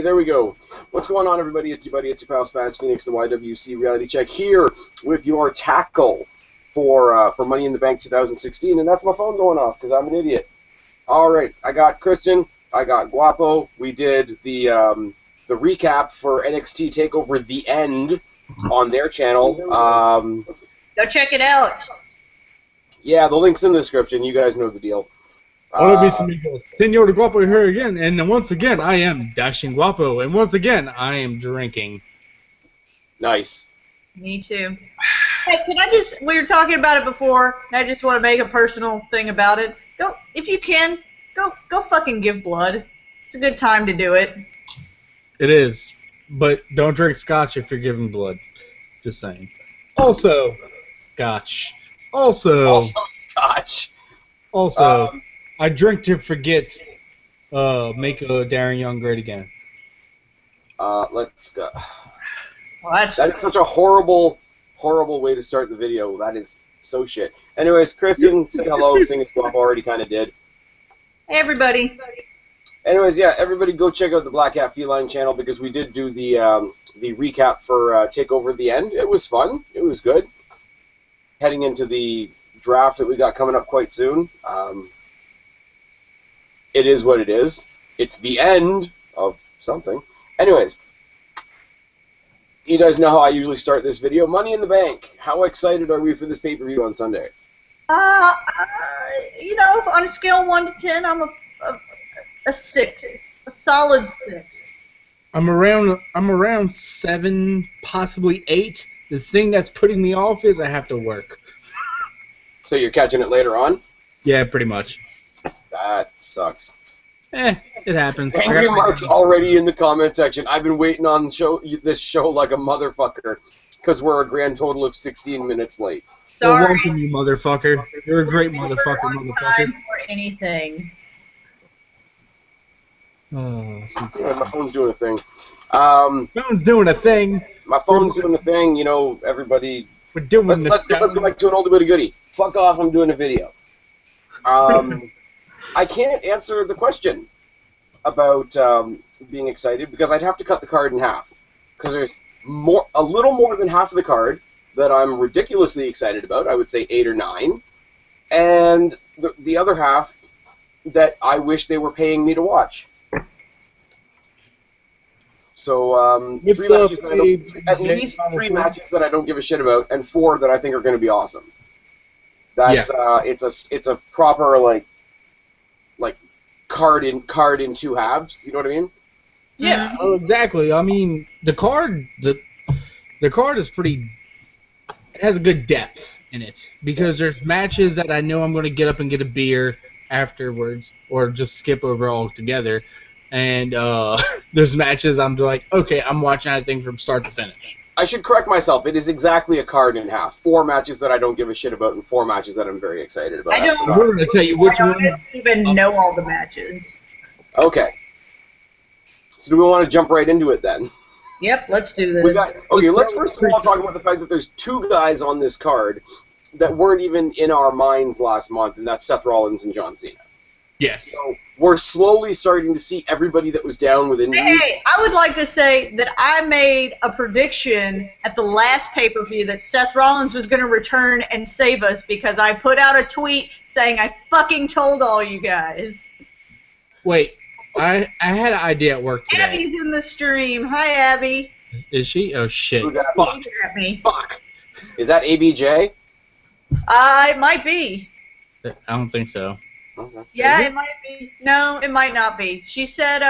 Hey, there we go. What's going on, everybody? It's your buddy, it's your pal Spaz, Phoenix, the YWC Reality Check here with your tackle for Money in the Bank 2016, and that's my phone going off because I'm an idiot. All right, I got Kristen, I got Guapo. We did the recap for NXT TakeOver The End on their channel. Go check it out. Yeah, the link's in the description. You guys know the deal. Hola, mis amigos. Senor de Guapo here again, and once again, I am Dashing Guapo, and once again, I am drinking. Nice. Me too. Hey, we were talking about it before, and I just want to make a personal thing about it. Go, if you can, go fucking give blood. It's a good time to do it. It is, but don't drink scotch if you're giving blood. Just saying. Also, scotch. Also scotch. Also, I drink to forget. Make Darren Young great again. Let's go. Well, that is such a horrible way to start the video. That is so shit. Anyways, Kristen, say hello. Sing as Guapo already kind of did. Hey, everybody. Anyways, yeah, everybody go check out the Black Hat Feline channel because we did do the recap for TakeOver The End. It was fun. It was good. Heading into the draft that we got coming up quite soon. It is what it is. It's the end of something. Anyways, you guys know how I usually start this video. Money in the Bank. How excited are we for this pay-per-view on Sunday? You know, on a scale of 1 to 10, I'm a 6, a solid 6. I'm around 7, possibly 8. The thing that's putting me off is I have to work. So you're catching it later on? Yeah, pretty much. That sucks. It happens. Angry Mark's already in the comment section. I've been waiting on this show like a motherfucker because we're a grand total of 16 minutes late. Well, welcome, you motherfucker. You're a great motherfucker. Time for anything. Oh, yeah, my phone's doing a thing. Phone's doing a thing. My phone's doing a thing. You know, everybody. We're doing this. Let's go back to an old bit of goodie. Fuck off! I'm doing a video. I can't answer the question about being excited because I'd have to cut the card in half. Because there's a little more than half of the card that I'm ridiculously excited about. I would say 8 or 9, and the other half that I wish they were paying me to watch. So at least 3 matches that I don't give a shit about, and 4 that I think are going to be awesome. That's it's a proper like card in 2 halves. You know what I mean? Yeah, exactly. I mean, the card is pretty. It has a good depth in it because there's matches that I know I'm going to get up and get a beer afterwards, or just skip over altogether. And there's matches I'm like, okay, I'm watching that thing from start to finish. I should correct myself. It is exactly a card in half. 4 matches that I don't give a shit about, and 4 matches that I'm very excited about. I don't. We're going to tell you which one. I don't even know all the matches. Okay. So do we want to jump right into it then? Yep, let's do this. Let's first of all talk about the fact that there's 2 guys on this card that weren't even in our minds last month, and that's Seth Rollins and John Cena. Yes. So we're slowly starting to see everybody that was down within. Hey, I would like to say that I made a prediction at the last pay-per-view that Seth Rollins was going to return and save us because I put out a tweet saying I fucking told all you guys. Wait, I had an idea at work today. Abby's in the stream. Hi, Abby. Is she? Oh shit! Fuck. Fuck. Is that ABJ? It might be. I don't think so. Okay. Yeah, it might be. No, it might not be. She said,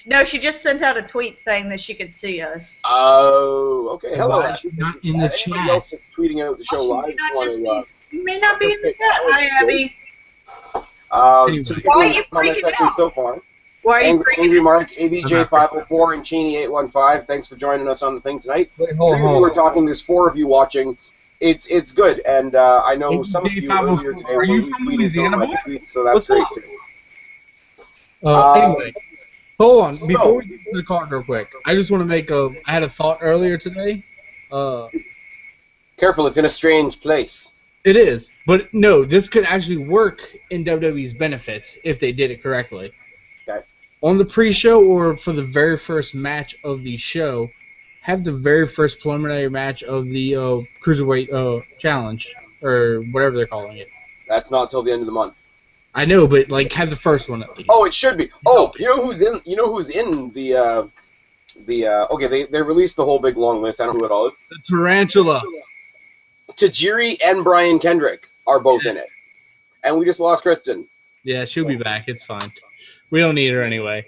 no, she just sent out a tweet saying that she could see us. Oh, okay. Hello. Not in the chat. Anybody else that's tweeting out the show live? You may not be in the chat. Hi, Abby. Why are you freaking out? So far. Why are you freaking Angry Mark, ABJ504, and Cheney815. Thanks for joining us on the thing tonight. Wait, 3 of you are talking. There's 4 of you watching. It's good, and I know some of you earlier today were retweeting some of my tweets, so that's great too. Anyway, hold on. Before we get to the card real quick, I just want to make I had a thought earlier today. Careful, it's in a strange place. It is, but no, this could actually work in WWE's benefit if they did it correctly. Okay. on the pre-show or for the very first match of the show, have the very first preliminary match of the Cruiserweight challenge, or whatever they're calling it. That's not till the end of the month. I know, but like have the first one at least. Oh, it should be. Oh, you know who's in? You know who's in the okay, they released the whole big long list. I don't know who it all is. The Tarantula. Tajiri and Brian Kendrick are both in it. And we just lost Kristen. Yeah, she'll be back. It's fine. We don't need her anyway.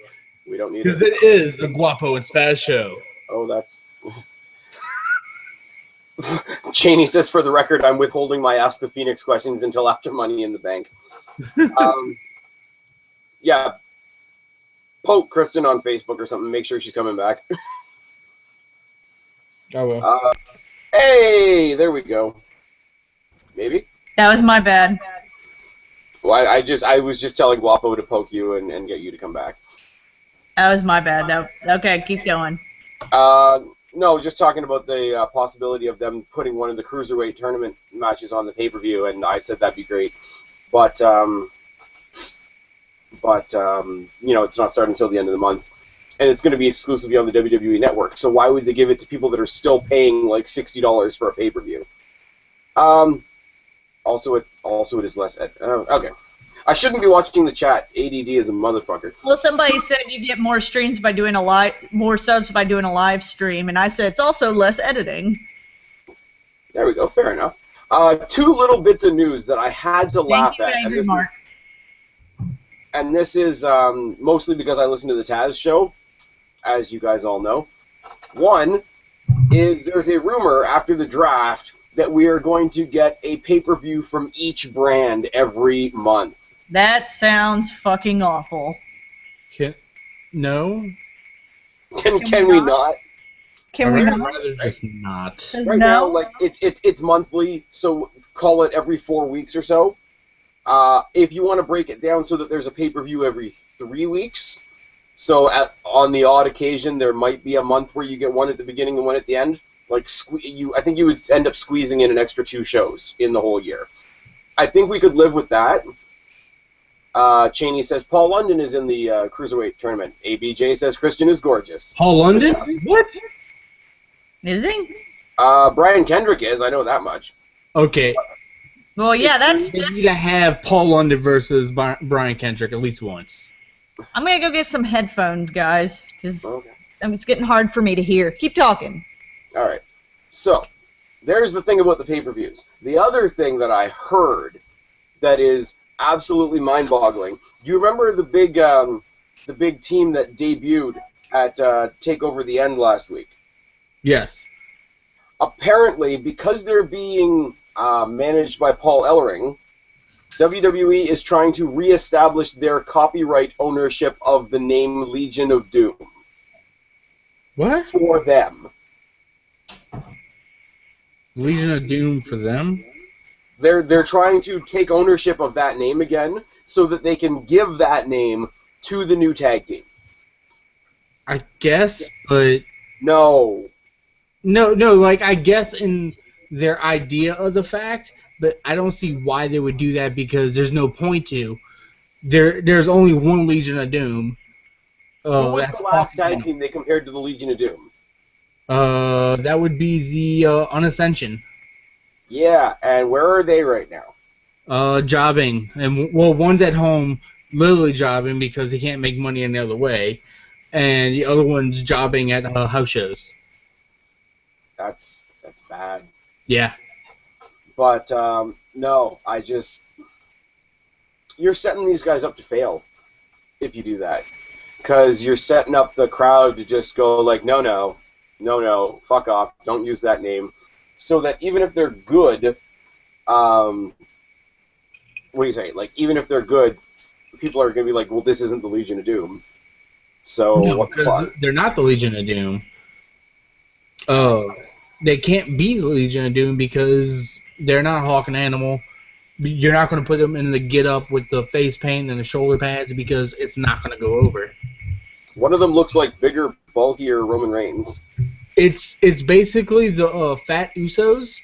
We don't need her. Because it is the Guapo and Spaz show. Oh, that's... Cheney says, for the record, I'm withholding my Ask the Phoenix questions until after Money in the Bank. Yeah. Poke Kristen on Facebook or something. Make sure she's coming back. I will. Hey, there we go. Maybe. That was my bad. Well, I was just telling Guapo to poke you and get you to come back. That was my bad. Okay, keep going. No, just talking about the possibility of them putting one of the Cruiserweight tournament matches on the pay-per-view, and I said that'd be great. But you know, it's not starting until the end of the month. And it's going to be exclusively on the WWE Network, so why would they give it to people that are still paying like $60 for a pay-per-view? Also, it is less... okay. I shouldn't be watching the chat. ADD is a motherfucker. Well, somebody said you get more streams by doing more subs by doing a live stream, and I said it's also less editing. There we go. Fair enough. Two little bits of news that I had to laugh at. Angry Mark. And this is mostly because I listen to the Taz show, as you guys all know. One is there's a rumor after the draft that we are going to get a pay-per-view from each brand every month. That sounds fucking awful. No? Can we not? Can we I'd not? rather just not. Right now, like it's monthly, so call it every 4 weeks or so. If you want to break it down so that there's a pay-per-view every 3 weeks, so on the odd occasion there might be a month where you get one at the beginning and one at the end. Like I think you would end up squeezing in an extra 2 shows in the whole year. I think we could live with that. Cheney says Paul London is in the Cruiserweight tournament. ABJ says Kristen is gorgeous. Paul London? What? Is he? Brian Kendrick is. I know that much. Okay. Well, yeah, They need to have Paul London versus Brian Kendrick at least once. I'm gonna go get some headphones, guys, because Okay. it's getting hard for me to hear. Keep talking. All right. So, there's the thing about the pay-per-views. The other thing that I heard that is absolutely mind-boggling. Do you remember the big team that debuted at TakeOver the End last week? Yes. Apparently, because they're being managed by Paul Ellering, WWE is trying to reestablish their copyright ownership of the name Legion of Doom. What? For them. Legion of Doom for them? They're trying to take ownership of that name again so that they can give that name to the new tag team. I guess, but... No. No, like, I guess in their idea of the fact, but I don't see why they would do that because there's no point to. There's only one Legion of Doom. Who was the last tag team they compared to the Legion of Doom? That would be the Unascension. Yeah, and where are they right now? Jobbing. And, well, one's at home literally jobbing because he can't make money any other way, and the other one's jobbing at house shows. That's bad. Yeah. But, no, you're setting these guys up to fail if you do that. Because you're setting up the crowd to just go like, no, fuck off, don't use that name. So that even if they're good, what do you say? Like, even if they're good, people are going to be like, well, this isn't the Legion of Doom. So, no, what the fuck? They're not the Legion of Doom. They can't be the Legion of Doom because they're not Hawk and Animal. You're not going to put them in the get-up with the face paint and the shoulder pads because it's not going to go over. One of them looks like bigger, bulkier Roman Reigns. It's basically the fat Usos.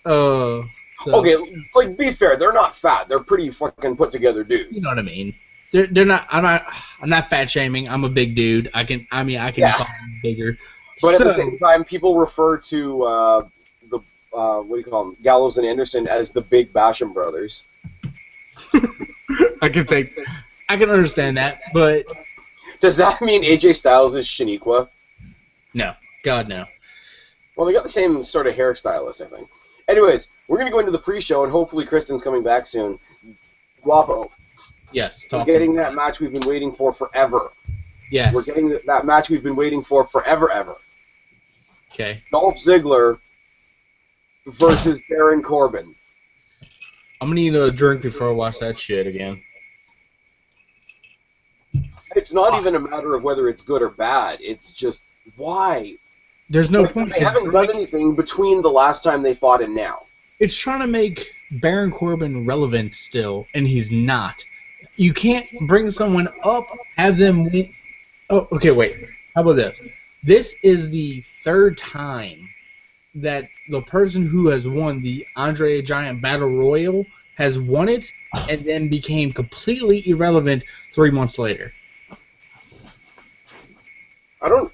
So, okay, like, be fair, they're not fat. They're pretty fucking put-together dudes. You know what I mean. they're not. I'm not fat shaming. I'm a big dude. I can Yeah. call them bigger. But at the same time, people refer to the what do you call them, Gallows and Anderson, as the Big Basham brothers. I can understand that, but Does that mean AJ Styles is Shaniqua? no, God no. Well, they got the same sort of hairstylist, I think. Anyways, we're going to go into the pre-show, and hopefully Kristen's coming back soon. Guapo. Yes, We're getting that match we've been waiting for forever. Yes. We're getting that match we've been waiting for forever, ever. Okay. Dolph Ziggler versus Baron Corbin. I'm going to need a drink before I watch that shit again. It's not even a matter of whether it's good or bad. It's just, why? There's no point. They haven't done anything between the last time they fought and now. It's trying to make Baron Corbin relevant still, and he's not. You can't bring someone up, have them win. Oh, okay, wait. How about this? This is the third time that the person who has won the Andre the Giant Battle Royal has won it and then became completely irrelevant 3 months later. I don't...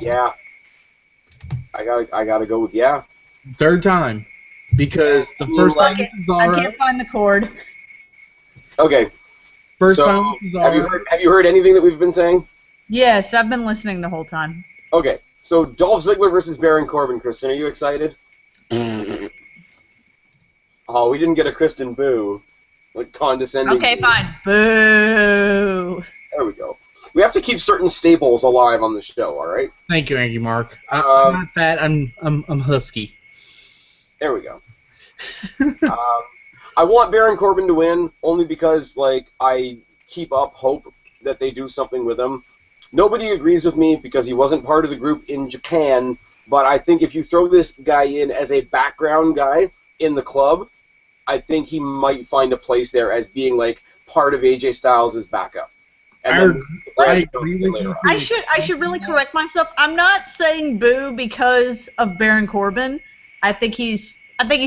Yeah. I gotta go with yeah. Third time. Because the first time was Cesaro. I can't find the cord. Okay. First So, time was Cesaro. have you heard anything that we've been saying? Yes, I've been listening the whole time. Okay. So Dolph Ziggler versus Baron Corbin. Kristen, are you excited? Oh, we didn't get a Kristen boo. Like condescending. Okay, boo. fine. Boo. There we go. We have to keep certain staples alive on the show, all right? Thank you, Angie Mark. I'm not fat. I'm husky. There we go. I want Baron Corbin to win only because, like, I keep up hope that they do something with him. Nobody agrees with me because he wasn't part of the group in Japan, but I think if you throw this guy in as a background guy in the club, I think he might find a place there as being, like, part of AJ Styles' backup. And I agree with you. I should really correct myself. I'm not saying boo because of Baron Corbin. I think he's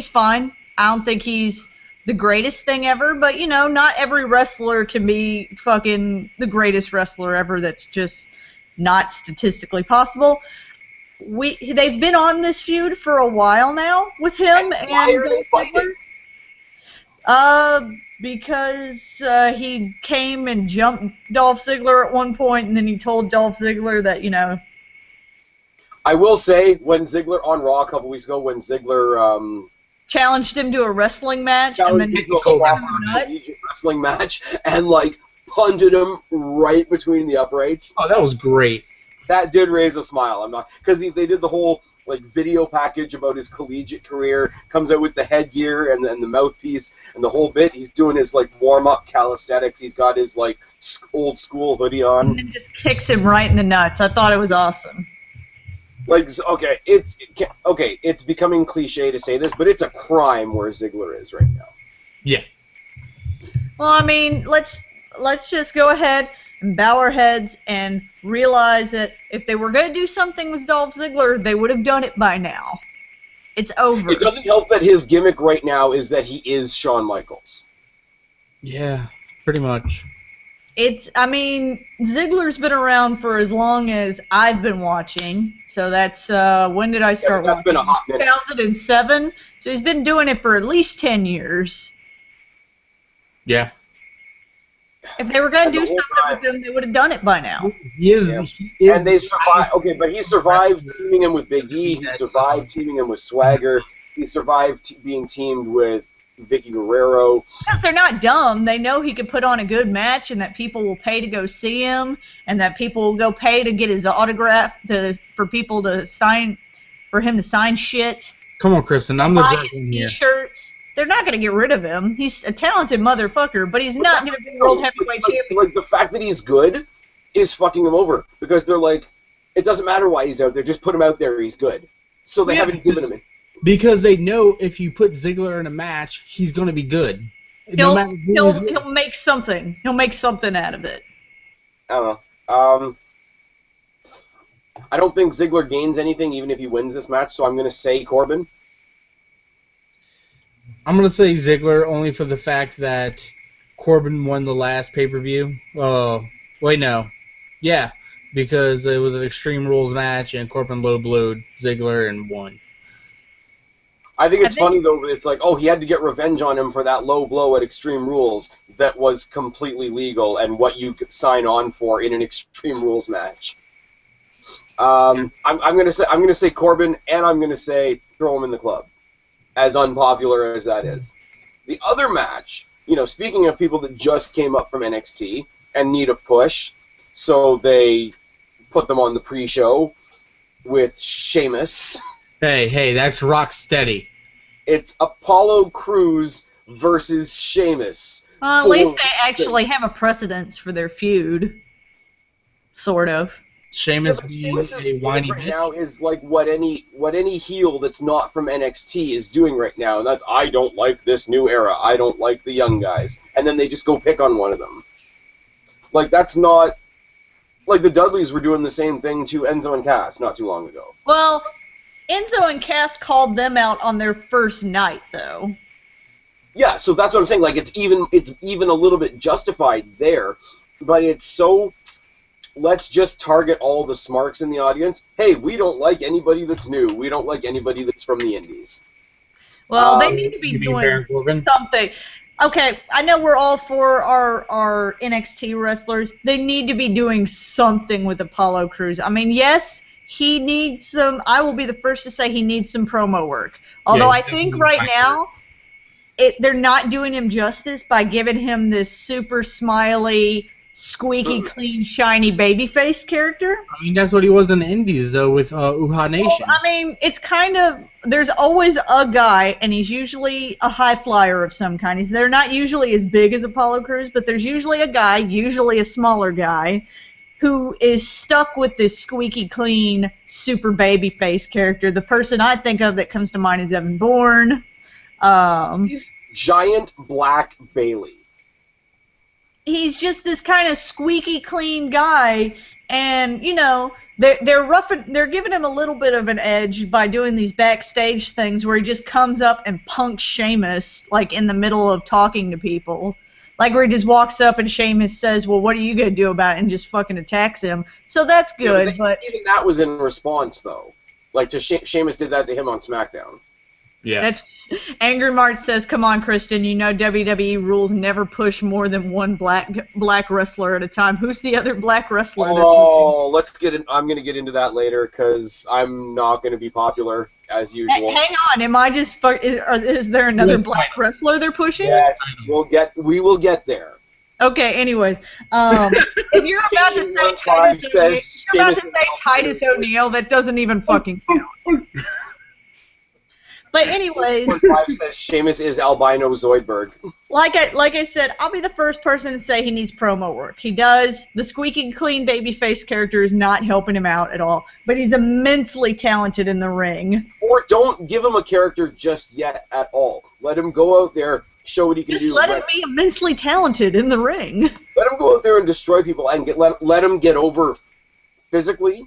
fine. I don't think he's the greatest thing ever, but you know, not every wrestler can be fucking the greatest wrestler ever. That's just not statistically possible. They've been on this feud for a while now with him and why are they fighting? Because he came and jumped Dolph Ziggler at one point, and then he told Dolph Ziggler that, you know. I will say, when Ziggler on Raw a couple weeks ago, when Ziggler challenged him to a wrestling match, and then he a wrestling match, and like punted him right between the uprights. Oh, that was great. That did raise a smile. I'm not because they did the whole like video package about his collegiate career. Comes out with the headgear and the mouthpiece and the whole bit. He's doing his like warm up calisthenics. He's got his like old school hoodie on. And then just kicks him right in the nuts. I thought it was awesome. Like it's becoming cliche to say this, but it's a crime where Ziggler is right now. Yeah. Well, I mean, let's just go ahead and bow our heads and realize that if they were going to do something with Dolph Ziggler, they would have done it by now. It's over. It doesn't help that his gimmick right now is that he is Shawn Michaels. Yeah, pretty much. I mean, Ziggler's been around for as long as I've been watching. So that's, when did I start watching? That's been a hot minute. 2007. So he's been doing it for at least 10 years. Yeah. If they were going to do something with him, they would have done it by now. He is. And they survived. Okay, but he survived teaming him with Big E. He survived teaming him with Swagger. He survived being teamed with Vicky Guerrero. Because they're not dumb. They know he could put on a good match and that people will pay to go see him and that people will go pay to get his autograph for people to sign, for him to sign shit. Come on, Kristen. I'm the buy judge his in here. T-shirts. They're not going to get rid of him. He's a talented motherfucker, but he's not going to be world heavyweight champion. Like, the fact that he's good is fucking him over because they're like, it doesn't matter why he's out there. Just put him out there. He's good. So they haven't given him it. Because they know if you put Ziggler in a match, he's going to be good. He'll make something. He'll make something out of it. I don't know. I don't think Ziggler gains anything even if he wins this match, so I'm going to say Corbin. I'm going to say Ziggler only for the fact that Corbin won the last pay-per-view. Oh, wait, no. Yeah, because it was an Extreme Rules match, and Corbin low-blowed Ziggler and won. I think it's funny, though, it's like, oh, he had to get revenge on him for that low blow at Extreme Rules that was completely legal and what you could sign on for in an Extreme Rules match. I'm gonna say Corbin, and I'm gonna say throw him in the club, as unpopular as that is. The other match, speaking of people that just came up from NXT and need a push, so they put them on the pre-show with Sheamus. Hey, that's rock steady. It's Apollo Crews versus Sheamus. At least they actually have a precedence for their feud. Sort of. Sheamus being a whiny right bitch. now is like what any heel that's not from NXT is doing right now, and that's, I don't like this new era. I don't like the young guys. And then they just go pick on one of them. Like, that's not... Like, the Dudleys were doing the same thing to Enzo and Cass not too long ago. Well, Enzo and Cass called them out on their first night, though. Yeah, so that's what I'm saying. Like, it's even a little bit justified there, but it's so... Let's just target all the smarks in the audience. Hey, we don't like anybody that's new. We don't like anybody that's from the indies. Well, they need to be doing something. Okay, I know we're all for our NXT wrestlers. They need to be doing something with Apollo Crews. I mean, yes, he needs some... I will be the first to say he needs some promo work. Although I think right now they're not doing him justice by giving him this super smiley... squeaky clean, shiny babyface character. I mean, that's what he was in the Indies, though, with Uhaa Nation. Well, I mean, it's kind of... There's always a guy, and he's usually a high flyer of some kind. They're not usually as big as Apollo Crews, but there's usually a guy, usually a smaller guy, who is stuck with this squeaky clean, super babyface character. The person I think of that comes to mind is Evan Bourne. He's Giant Black Bailey. He's just this kind of squeaky clean guy, and they're giving him a little bit of an edge by doing these backstage things where he just comes up and punks Sheamus like in the middle of talking to people, like where he just walks up and Sheamus says, "Well, what are you gonna do about it?" and just fucking attacks him. So that's good, but even that was in response though. Like Sheamus did that to him on SmackDown. Yeah. That's Angry Mart says, "Come on, Kristen. You know WWE rules never push more than one black wrestler at a time. Who's the other black wrestler?" Oh, let's get in. I'm going to get into that later because I'm not going to be popular as usual. Hang on. Am I just? Is there another black wrestler they're pushing? Yes, we will get there. Okay. Anyways, if you're about to say Titus O'Neil, that doesn't even fucking count. But anyways, Five says Sheamus is albino Zoidberg. Like I said, I'll be the first person to say he needs promo work. He does. The squeaky clean babyface character is not helping him out at all, but he's immensely talented in the ring. Or don't give him a character just yet at all. Let him go out there, show what he can do. Just let him be immensely talented in the ring. Let him go out there and destroy people and let him get over physically.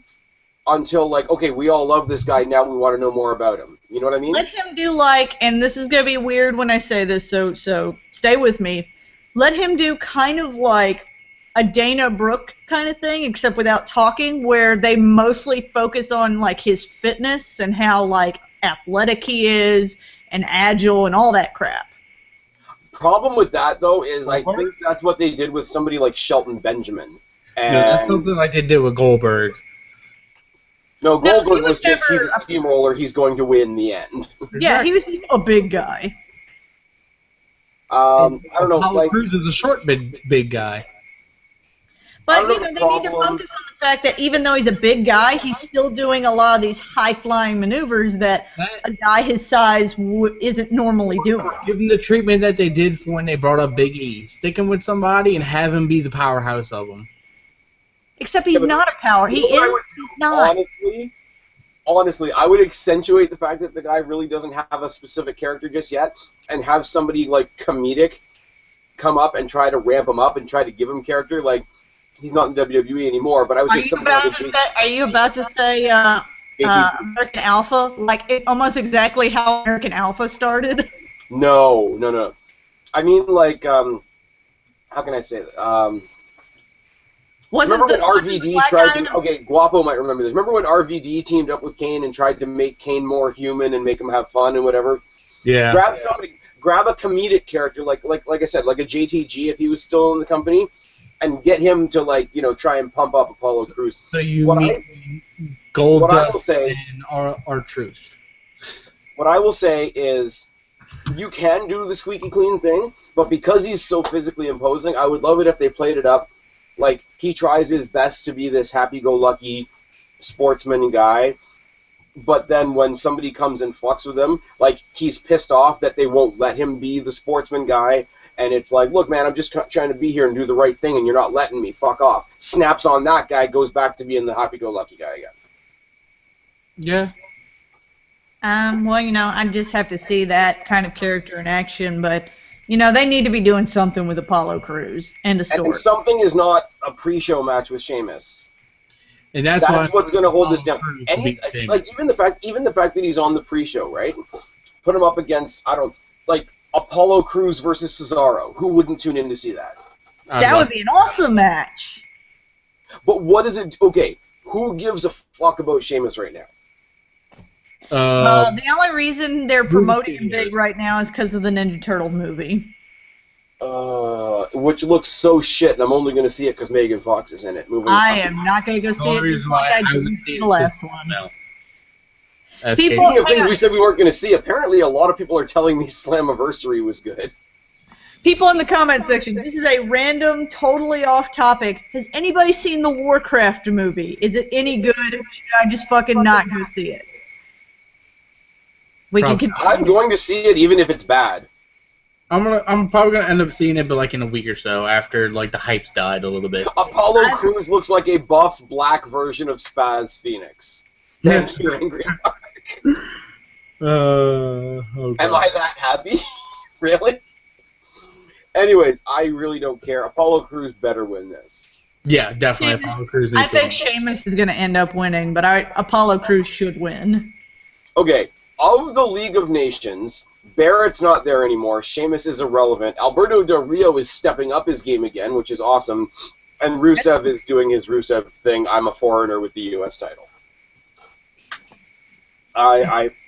Until, like, okay, we all love this guy, now we want to know more about him. You know what I mean? Let him do, and this is going to be weird when I say this, so stay with me. Let him do kind of like a Dana Brooke kind of thing, except without talking, where they mostly focus on, his fitness and how, athletic he is and agile and all that crap. Problem with that, though, is I think that's what they did with somebody like Shelton Benjamin. And no, that's something like they did with Goldberg. No, Goldberg was just, he's a steamroller, he's going to win in the end. Yeah, he was just a big guy. I don't know. Apollo Crews is a short, big guy. But, they need to focus on the fact that even though he's a big guy, he's still doing a lot of these high-flying maneuvers that a guy his size isn't normally doing. Give him the treatment that they did for when they brought up Big E. Stick him with somebody and have him be the powerhouse of them. Except he's not a power. He's not. Honestly, I would accentuate the fact that the guy really doesn't have a specific character just yet, and have somebody comedic come up and try to ramp him up and try to give him character. Like, he's not in WWE anymore, but I was just. Are you about to say American Alpha? Almost exactly how American Alpha started? No. I mean, how can I say that? Wasn't Remember when the RVD black tried guy to... Okay, Guapo might remember this. Remember when RVD teamed up with Kane and tried to make Kane more human and make him have fun and whatever? Yeah. Grab a comedic character like I said, like a JTG if he was still in the company, and get him to try and pump up Apollo Crews. So you mean Goldust and R-Truth. What I will say is, you can do the squeaky clean thing, but because he's so physically imposing, I would love it if they played it up like he tries his best to be this happy-go-lucky sportsman guy, but then when somebody comes and fucks with him, like, he's pissed off that they won't let him be the sportsman guy, and it's like, look, man, I'm just trying to be here and do the right thing, and you're not letting me. Fuck off. Snaps on that guy, goes back to being the happy-go-lucky guy again. Yeah. Well, I just have to see that kind of character in action, but, they need to be doing something with Apollo Crews and the story. And something is not a pre-show match with Sheamus. And that's what's going to hold this down. Even the fact that he's on the pre-show, right? Put him up against, Apollo Crews versus Cesaro. Who wouldn't tune in to see that? That would be an awesome match. But what is it? Okay, who gives a fuck about Sheamus right now? The only reason they're promoting him big right now is because of the Ninja Turtle movie. Which looks so shit, and I'm only going to see it because Megan Fox is in it. I am not going to go see it just like I didn't see the last one. No. Speaking of things we said we weren't going to see, apparently a lot of people are telling me Slammiversary was good. People in the comment section, this is a random, totally off topic. Has anybody seen the Warcraft movie? Is it any good? Should I just fucking not go see it? I'm going to see it even if it's bad. I'm probably gonna end up seeing it, but like in a week or so after the hype's died a little bit. Apollo Crews looks like a buff black version of Spaz Phoenix. Thank you, Angry Mark. Am I that happy? Really? Anyways, I really don't care. Apollo Crews better win this. Yeah, definitely. Apollo Crews. I think Sheamus is gonna end up winning, but Apollo Crews should win. Okay. Of the League of Nations, Barrett's not there anymore. Sheamus is irrelevant. Alberto Del Rio is stepping up his game again, which is awesome. And Rusev is doing his Rusev thing. I'm a foreigner with the U.S. title.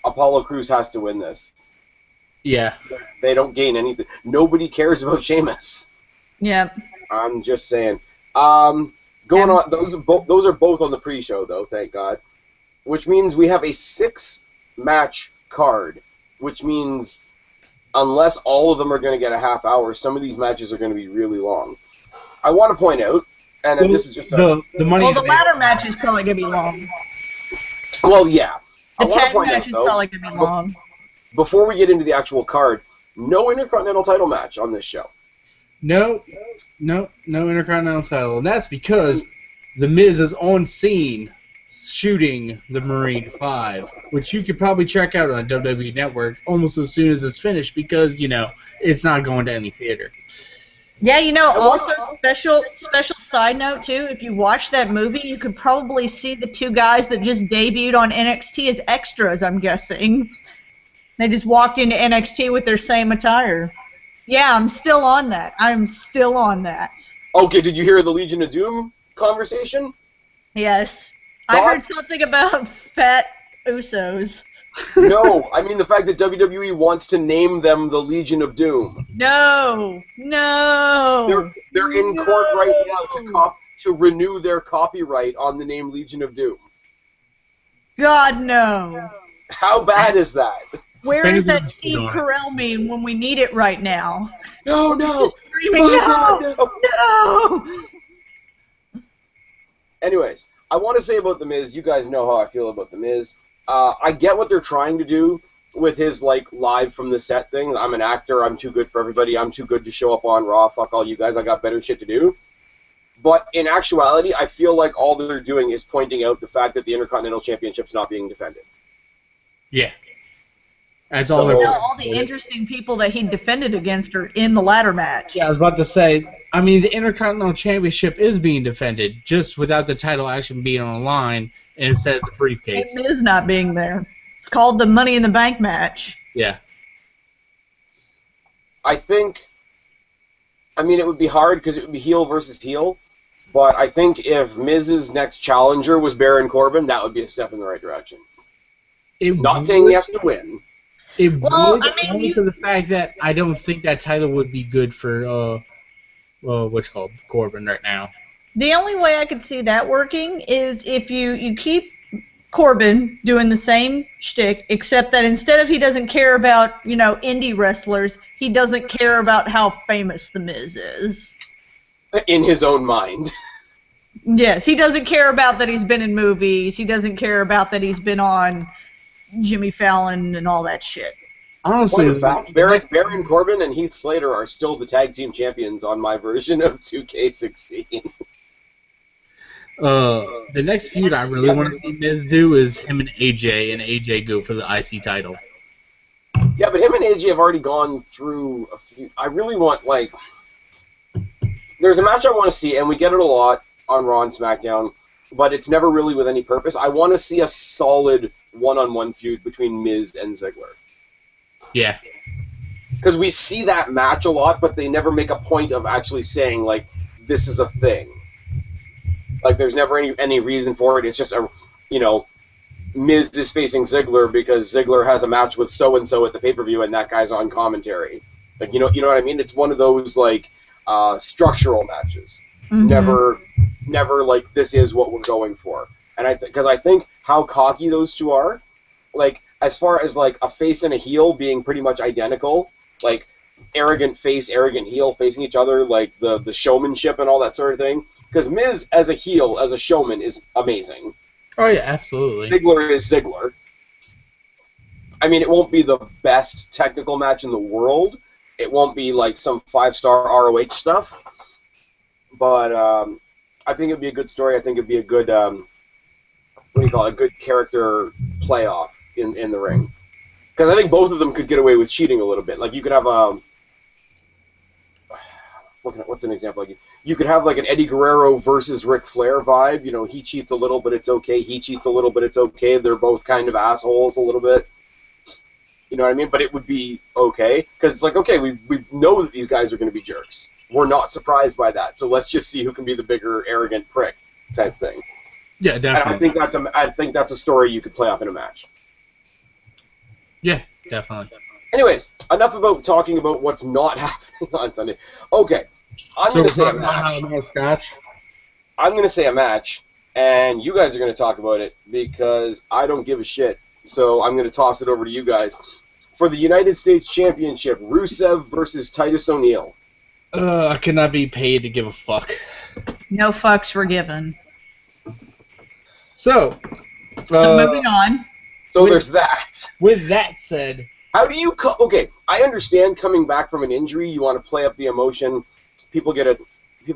Apollo Crews has to win this. Yeah. They don't gain anything. Nobody cares about Sheamus. Yeah. I'm just saying. On. Those are both on the pre-show, though. Thank God. Which means we have a 6-match card, which means unless all of them are going to get a half hour, some of these matches are going to be really long. I want to point out, and this is just the money. Well, the ladder match is probably going to be long. Well, yeah. The tag match is probably going to be long. Before we get into the actual card, no Intercontinental title match on this show. No Intercontinental title, and that's because The Miz is on scene shooting the Marine 5, which you could probably check out on WWE Network almost as soon as it's finished because, it's not going to any theater. Yeah, also special side note too, if you watch that movie, you could probably see the two guys that just debuted on NXT as extras, I'm guessing. They just walked into NXT with their same attire. Yeah, I'm still on that. Okay, did you hear the Legion of Doom conversation? Yes. I heard something about fat Usos. No, I mean the fact that WWE wants to name them the Legion of Doom. No. They're in court right now to renew their copyright on the name Legion of Doom. God, no. How bad is that? Where is that Steve Carell meme when we need it right now? No. Just screaming, no. Anyways, I want to say about The Miz, you guys know how I feel about The Miz. I get what they're trying to do with his, live from the set thing. I'm an actor, I'm too good for everybody, I'm too good to show up on Raw, fuck all you guys, I got better shit to do. But in actuality, I feel like all they're doing is pointing out the fact that the Intercontinental Championship's not being defended. Yeah. That's all. All the interesting people that he defended against are in the ladder match. Yeah, I was about to say, the Intercontinental Championship is being defended, just without the title actually being on the line, and instead it's a briefcase. It is not being there. It's called the Money in the Bank match. Yeah. I think I mean, it would be hard because it would be heel versus heel. But I think if Miz's next challenger was Baron Corbin, that would be a step in the right direction. Not saying he has to win. It Well, would, I mean, only for the fact that I don't think that title would be good for what's called Corbin right now. the only way I could see that working is if you keep Corbin doing the same shtick, except that instead of he doesn't care about, indie wrestlers, he doesn't care about how famous The Miz is. In his own mind. Yes, he doesn't care about that he's been in movies. He doesn't care about that he's been on Jimmy Fallon and all that shit. Honestly, In fact, Baron Corbin and Heath Slater are still the tag team champions on my version of 2K16. The next feud I really want to see Miz do is him and AJ go for the IC title. Yeah, but him and AJ have already gone through a few. I really want, there's a match I want to see, and we get it a lot on Raw and SmackDown, but it's never really with any purpose. I want to see a solid one-on-one feud between Miz and Ziggler. Yeah. Because we see that match a lot, but they never make a point of actually saying, this is a thing. There's never any reason for it. It's just Miz is facing Ziggler because Ziggler has a match with so-and-so at the pay-per-view, and that guy's on commentary. You know what I mean? It's one of those, structural matches. Mm-hmm. Never this is what we're going for. And because I think how cocky those two are, as far as a face and a heel being pretty much identical, arrogant face, arrogant heel facing each other, the showmanship and all that sort of thing. Because Miz as a heel, as a showman, is amazing. Oh yeah, absolutely. Ziggler is Ziggler. I mean, it won't be the best technical match in the world. It won't be some 5-star ROH stuff. But I think it'd be a good story. I think it'd be a good, a good character playoff in the ring. Because I think both of them could get away with cheating a little bit. You could have what's an example? You could have an Eddie Guerrero versus Ric Flair vibe. He cheats a little, but it's okay. He cheats a little, but it's okay. They're both kind of assholes a little bit. You know what I mean? But it would be okay. Because it's okay, we know that these guys are going to be jerks. We're not surprised by that. So let's just see who can be the bigger, arrogant prick type thing. Yeah, definitely. And I think that's a story you could play off in a match. Yeah, definitely. Anyways, enough about talking about what's not happening on Sunday. Okay, I'm going to say a match. I'm going to say a match, and you guys are going to talk about it because I don't give a shit. So I'm going to toss it over to you guys. For the United States Championship, Rusev versus Titus O'Neil. I cannot be paid to give a fuck. No fucks were given. So moving on. So there's that. With that said, how do you okay, I understand coming back from an injury, you want to play up the emotion. People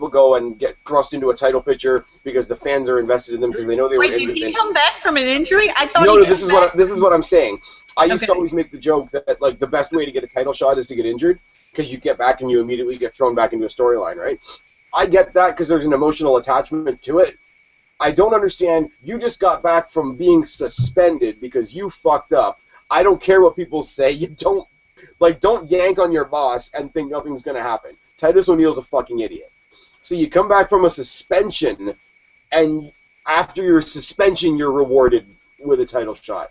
go and get thrust into a title picture because the fans are invested in them because they know they were in. Wait, did he come back from an injury? I thought No, this is what I'm saying. I used to always make the joke that the best way to get a title shot is to get injured because you get back and you immediately get thrown back into a storyline, right? I get that because there's an emotional attachment to it. I don't understand. You just got back from being suspended because you fucked up. I don't care what people say. You don't yank on your boss and think nothing's gonna happen. Titus O'Neil's a fucking idiot. So you come back from a suspension, and after your suspension, you're rewarded with a title shot.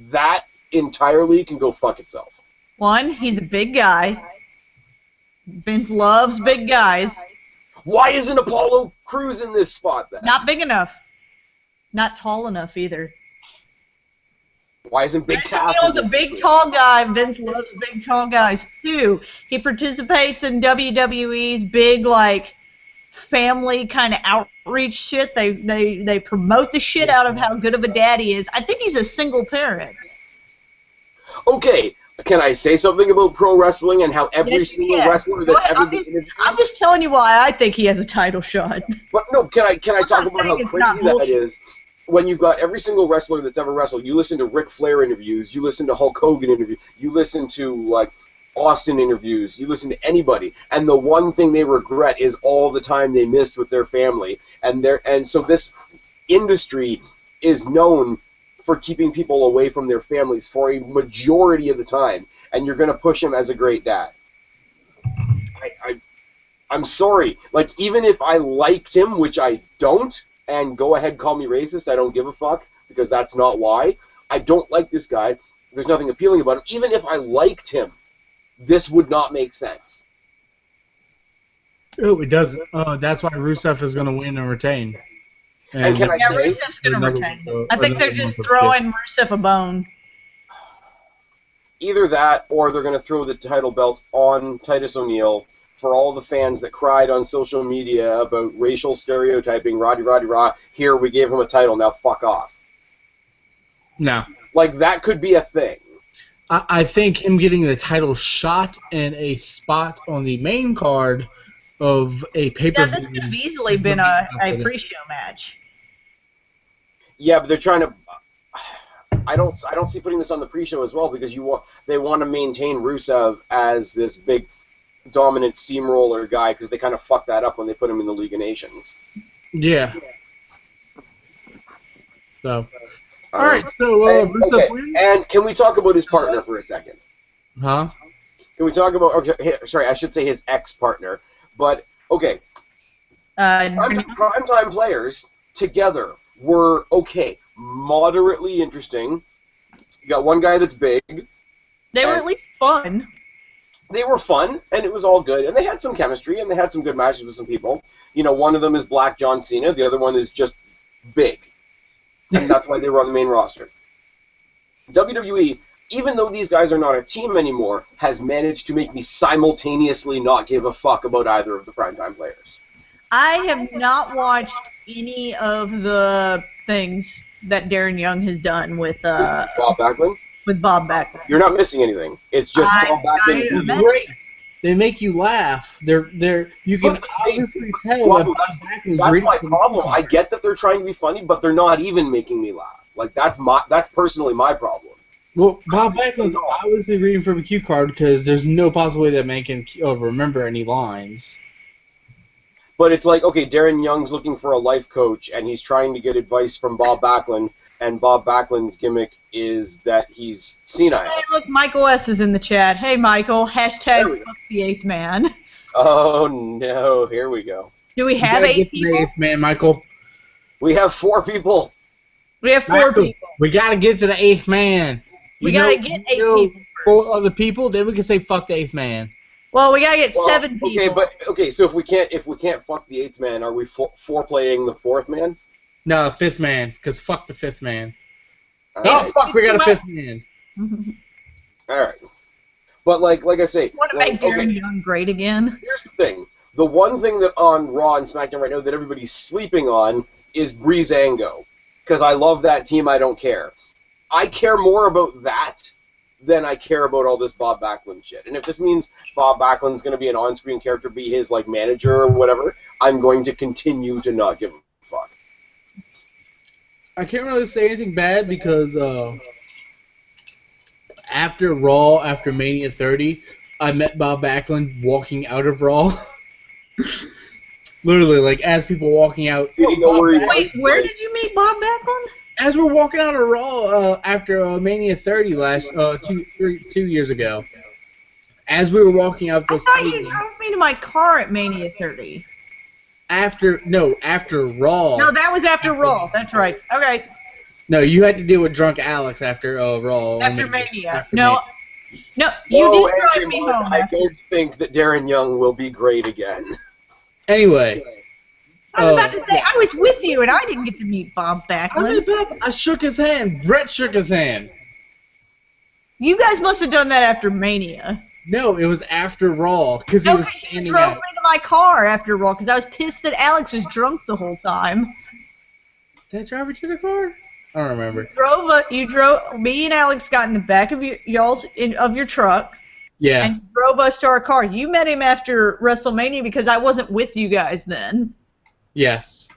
That entirely can go fuck itself. One, he's a big guy. Vince loves big guys. Why isn't Apollo Crews in this spot then? Not big enough. Not tall enough either. Why isn't Big Cass? Vince is a big, tall guy. Vince loves big, tall guys too. He participates in WWE's big, family kind of outreach shit. They promote the shit out of how good of a dad he is. I think he's a single parent. Okay, can I say something about pro wrestling and how every single wrestler that's ever been interviewed? I'm just telling you why I think he has a title shot. But no, can I talk about how crazy that is? When you've got every single wrestler that's ever wrestled, you listen to Ric Flair interviews, you listen to Hulk Hogan interviews, you listen to Austin interviews, you listen to anybody, and the one thing they regret is all the time they missed with their family. And so this industry is known for keeping people away from their families for a majority of the time, and you're going to push him as a great dad. I'm sorry. Like, even if I liked him, which I don't, and go ahead, call me racist, I don't give a fuck, because that's not why. I don't like this guy. There's nothing appealing about him. Even if I liked him, this would not make sense. Oh, it doesn't. Oh, that's why Rusev is going to win and retain. And can I Yeah, say... Rusev's going to retain. I think they're just another throwing Rusev a bone. Either that, or they're going to throw the title belt on Titus O'Neil for all the fans that cried on social media about racial stereotyping, rah. Here, we gave him a title, now fuck off. No. Like, that could be a thing. I think him getting the title shot in a spot on the main card of a pay-per-view... Yeah, this could have easily been a pre-show match. Yeah, but they're trying to... I don't see putting this on the pre-show as well, because they want to maintain Rusev as this big, dominant steamroller guy, because they kind of fucked that up when they put him in the League of Nations. Yeah. So... All right, so Rusev wins? And can we talk about his partner for a second? Huh? Can we talk about... Okay, sorry, I should say his ex-partner. But, okay. Primetime players together were, okay, moderately interesting. You got one guy that's big. They were at least fun. They were fun, and it was all good. And they had some chemistry, and they had some good matches with some people. You know, one of them is Black John Cena. The other one is just big. And that's why they were on the main roster. WWE, even though these guys are not a team anymore, has managed to make me simultaneously not give a fuck about either of the primetime players. I have not watched any of the things that Darren Young has done with Bob Backlund? With Bob Backlund. You're not missing anything. It's just Bob Backlund. Great. They make you laugh. You can obviously tell Guapo, that's my problem. I get that they're trying to be funny, but they're not even making me laugh. Like, that's personally my problem. Well, Bob Backlund's obviously reading from a cue card because there's no possible way that man can remember any lines. But it's like, okay, Darren Young's looking for a life coach, and he's trying to get advice from Bob Backlund, and Bob Backlund's gimmick is that he's senile. Hey, look, Michael S. is in the chat. Hey, Michael, hashtag fuck the 8th man. Oh, no, here we go. Do we have 8 people? The 8th man, Michael. We have 4 people. We have 4 people. We got to get to the 8th man. We got to get 8 people. 4 other people, then we can say fuck the 8th man. Well, we got to get 7 people. So if we can't fuck the 8th man, are we foreplaying the 4th man? No, 5th man, because fuck the 5th man. Right. We got a 5th man. All right. But like I say, Want to make Darren Young great again? Here's the thing: the one thing that on Raw and SmackDown right now that everybody's sleeping on is Breezango, because I love that team. I don't care. I care more about that than I care about all this Bob Backlund shit. And if this means Bob Backlund's going to be an on-screen character, be his like manager or whatever, I'm going to continue to not give a fuck. I can't really say anything bad because after Raw, after Mania 30, I met Bob Backlund walking out of Raw. Literally, like, as people walking out. Wait, where did you meet Bob Backlund? As we're walking out of Raw after Mania 30 two years ago. As we were walking out the I thought you drove me to my car at Mania 30. After Raw. No, that was after Raw. That's right. Okay. No, you had to deal with drunk Alex after Raw. After Mania. You did drive me home. I don't think that Darren Young will be great again. Anyway. I was about to say, I was with you, and I didn't get to meet Bob Backlund. I shook his hand. Brett shook his hand. You guys must have done that after Mania. No, it was after Raw, because he was standing you drove out. me to my car after Raw, because I was pissed that Alex was drunk the whole time. Did I drive her to the car? I don't remember. You drove. Me and Alex got in the back of your truck. Yeah. And drove us to our car. You met him after WrestleMania because I wasn't with you guys then. Yes.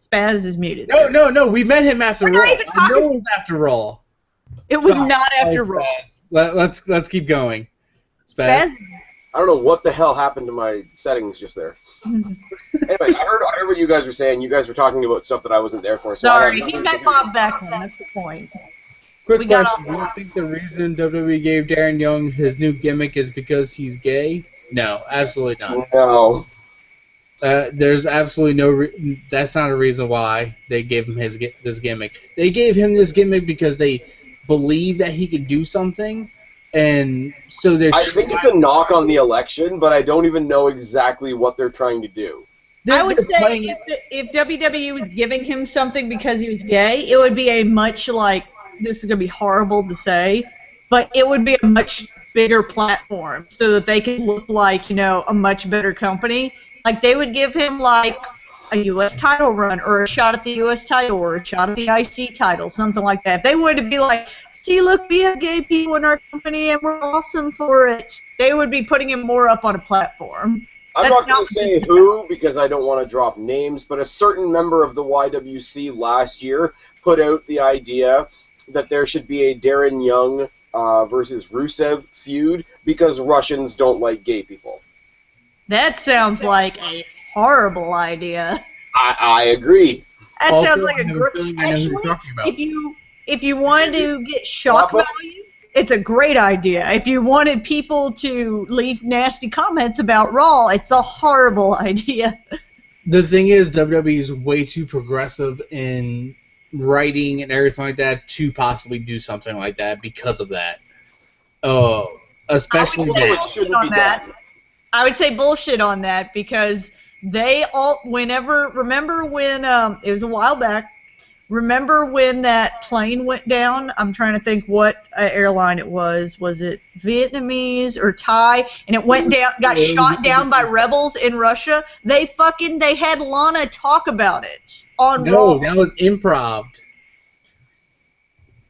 Spaz is muted. No. We met him after Raw. I know it was after Raw. It was not after Raw. Let's keep going. Spaz. I don't know what the hell happened to my settings just there. Anyway, I heard what you guys were saying. You guys were talking about stuff that I wasn't there for. So sorry, he met Bob Backlund. That's the point. Quick question. Do you think the reason WWE gave Darren Young his new gimmick is because he's gay? No, absolutely not. No. There's absolutely no. That's not a reason why they gave him this gimmick. They gave him this gimmick because they believe that he could do something, and so they're. I think it's a knock on the election, but I don't even know exactly what they're trying to do. I would say if WWE was giving him something because he was gay, it would be a much like, this is going to be horrible to say, but it would be a much bigger platform so that they could look like, you know, a much better company. Like they would give him like a U.S. title run or a shot at the U.S. title or a shot at the IC title, something like that. If they wanted to be like, see, look, we have gay people in our company and we're awesome for it, they would be putting him more up on a platform. I'm not going to say who because I don't want to drop names, but a certain member of the YWC last year put out the idea that there should be a Darren Young versus Rusev feud because Russians don't like gay people. That sounds like a horrible idea. I agree. That Also, sounds like a I have a great. feeling I know who you're talking about. If you wanted to get shock Guapo? value, it's a great idea. If you wanted people to leave nasty comments about Raw, it's a horrible idea. The thing is, WWE is way too progressive in writing and everything like that to possibly do something like that because of that. Especially I would say bullshit on that because they all, remember when, it was a while back, remember when that plane went down? I'm trying to think what airline it was. Was it Vietnamese or Thai? And it went down, got shot down by rebels in Russia. They had Lana talk about it on Raw. No, that was improv.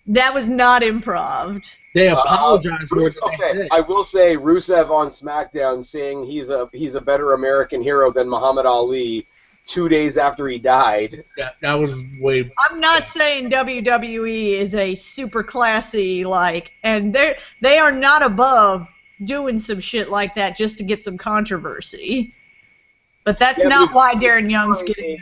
That was not improv. They apologized for it. Okay, I will say Rusev on SmackDown saying he's a better American hero than Muhammad Ali 2 days after he died. Yeah, that was way. I'm not saying WWE is a super classy and they are not above doing some shit like that just to get some controversy. But that's not why Darren Young's getting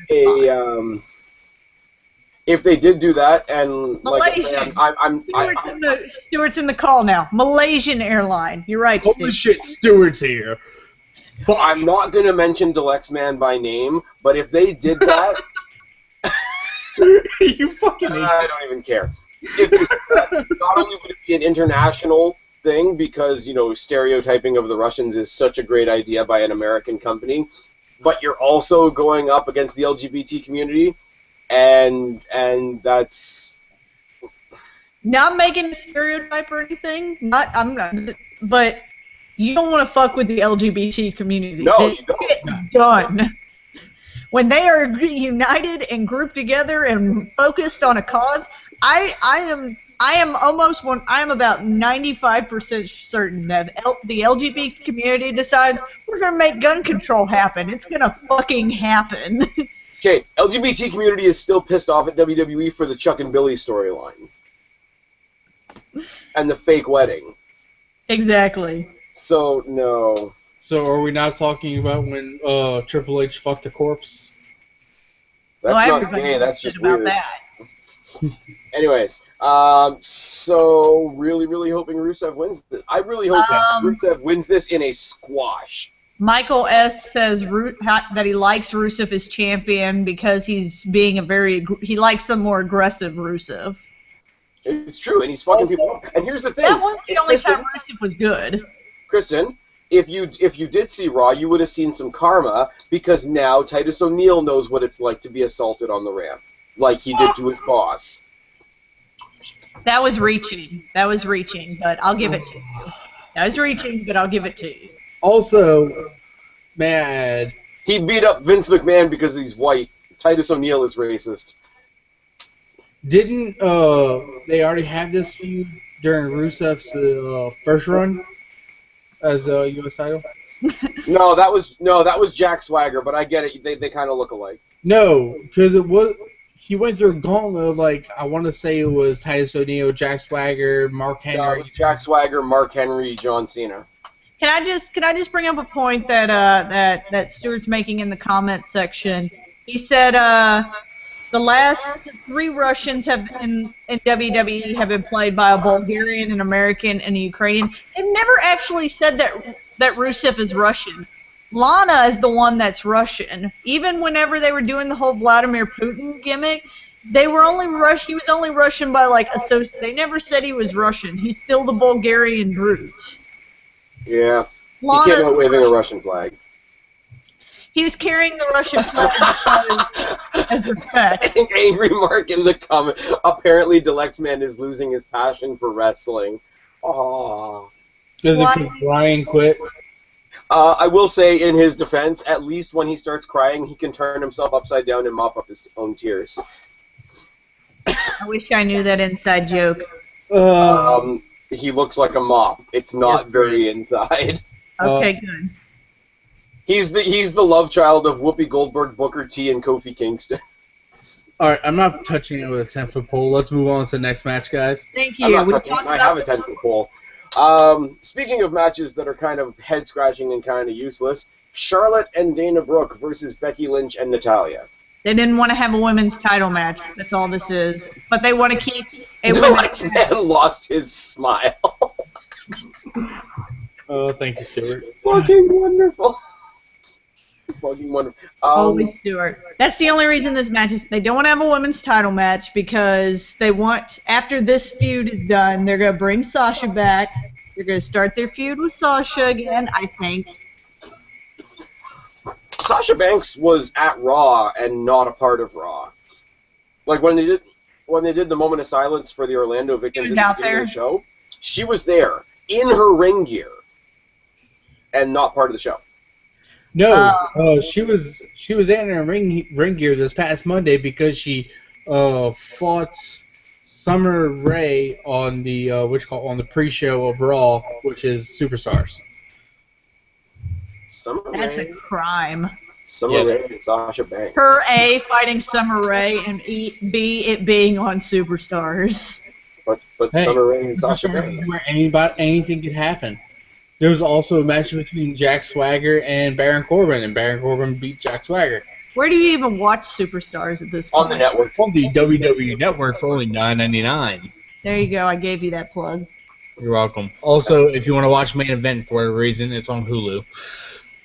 if they did do that, and like I say, Stewart's in the call now. Malaysian airline. You're right, Steve. Holy shit, Stewart's here. But I'm not going to mention Deluxe Man by name, but if they did that... You fucking I don't even care. Not only would it be an international thing, because, you know, stereotyping of the Russians is such a great idea by an American company, but you're also going up against the LGBT community, and that's... Not making a stereotype or anything, but you don't want to fuck with the LGBT community. No, they you don't. Get done. When they are united and grouped together and focused on a cause, I am about 95% certain that the LGBT community decides we're gonna make gun control happen. It's gonna fucking happen. Okay, LGBT community is still pissed off at WWE for the Chuck and Billy storyline. And the fake wedding. Exactly. So, no. So are we not talking about when Triple H fucked a corpse? That's not gay, that's just about weird. That. Anyways, so really hoping Rusev wins this. I really hope Rusev wins this in a squash. Michael S. says that he likes Rusev as champion because he's being he likes the more aggressive Rusev. It's true, and he's fucking people up. And here's the thing. That was the only time Rusev was good. Kristen, if you did see Raw, you would have seen some karma, because now Titus O'Neil knows what it's like to be assaulted on the ramp, like he did to his boss. That was reaching, but I'll give it to you. That was reaching, but I'll give it to you. Also, mad. He beat up Vince McMahon because he's white. Titus O'Neil is racist. Didn't they already have this feud during Rusev's first run as a U.S. title? No, that was Jack Swagger, but I get it. They kind of look alike. No, because he went through a gauntlet of, I want to say it was Titus O'Neil, Jack Swagger, Mark Henry. No, it was Jack Swagger, Mark Henry, John Cena. Can I just bring up a point that Stuart's making in the comments section? He said The last 3 Russians in WWE have been played by a Bulgarian, an American, and a Ukrainian. They've never actually said that Rusev is Russian. Lana is the one that's Russian. Even whenever they were doing the whole Vladimir Putin gimmick, he was only Russian by like they never said he was Russian. He's still the Bulgarian brute. Yeah. Lana's He came out waving a Russian flag. He was carrying the Russian flag as respect. I think Angry Mark in the comment. Apparently, Deluxeman is losing his passion for wrestling. Aww. Is it because Brian quit? I will say, in his defense, at least when he starts crying, he can turn himself upside down and mop up his own tears. I wish I knew that inside joke. He looks like a mop. It's not very inside. Okay, good. He's the love child of Whoopi Goldberg, Booker T, and Kofi Kingston. All right, I'm not touching it with a 10-foot pole. Let's move on to the next match, guys. Thank you. I'm not touching it. I have a 10-foot pole. Speaking of matches that are kind of head-scratching and kind of useless, Charlotte and Dana Brooke versus Becky Lynch and Natalya. They didn't want to have a women's title match. That's all this is. But they want to keep a women's match. Man lost his smile. Oh, thank you, Stuart. Fucking wonderful. Fucking wonderful. Holy Stewart. That's the only reason this match is. They don't want to have a women's title match because they want, after this feud is done, they're going to bring Sasha back. They're going to start their feud with Sasha again, I think. Sasha Banks was at Raw and not a part of Raw. Like when they did the moment of silence for the Orlando victims at the beginning of the show, she was there in her ring gear and not part of the show. No, she was in her ring gear this past Monday because she fought Summer Rae on the on the pre-show of Raw, which is Superstars. That's a crime. Summer Rae and Sasha Banks. Her A fighting Summer Rae and B it being on Superstars. But hey, Summer Rae and Sasha Banks. Where anything could happen. There was also a match between Jack Swagger and Baron Corbin, and Baron Corbin beat Jack Swagger. Where do you even watch Superstars at this point? On the network. On the WWE Network for only $9.99. There you go. I gave you that plug. You're welcome. Also, if you want to watch Main Event for whatever reason, it's on Hulu.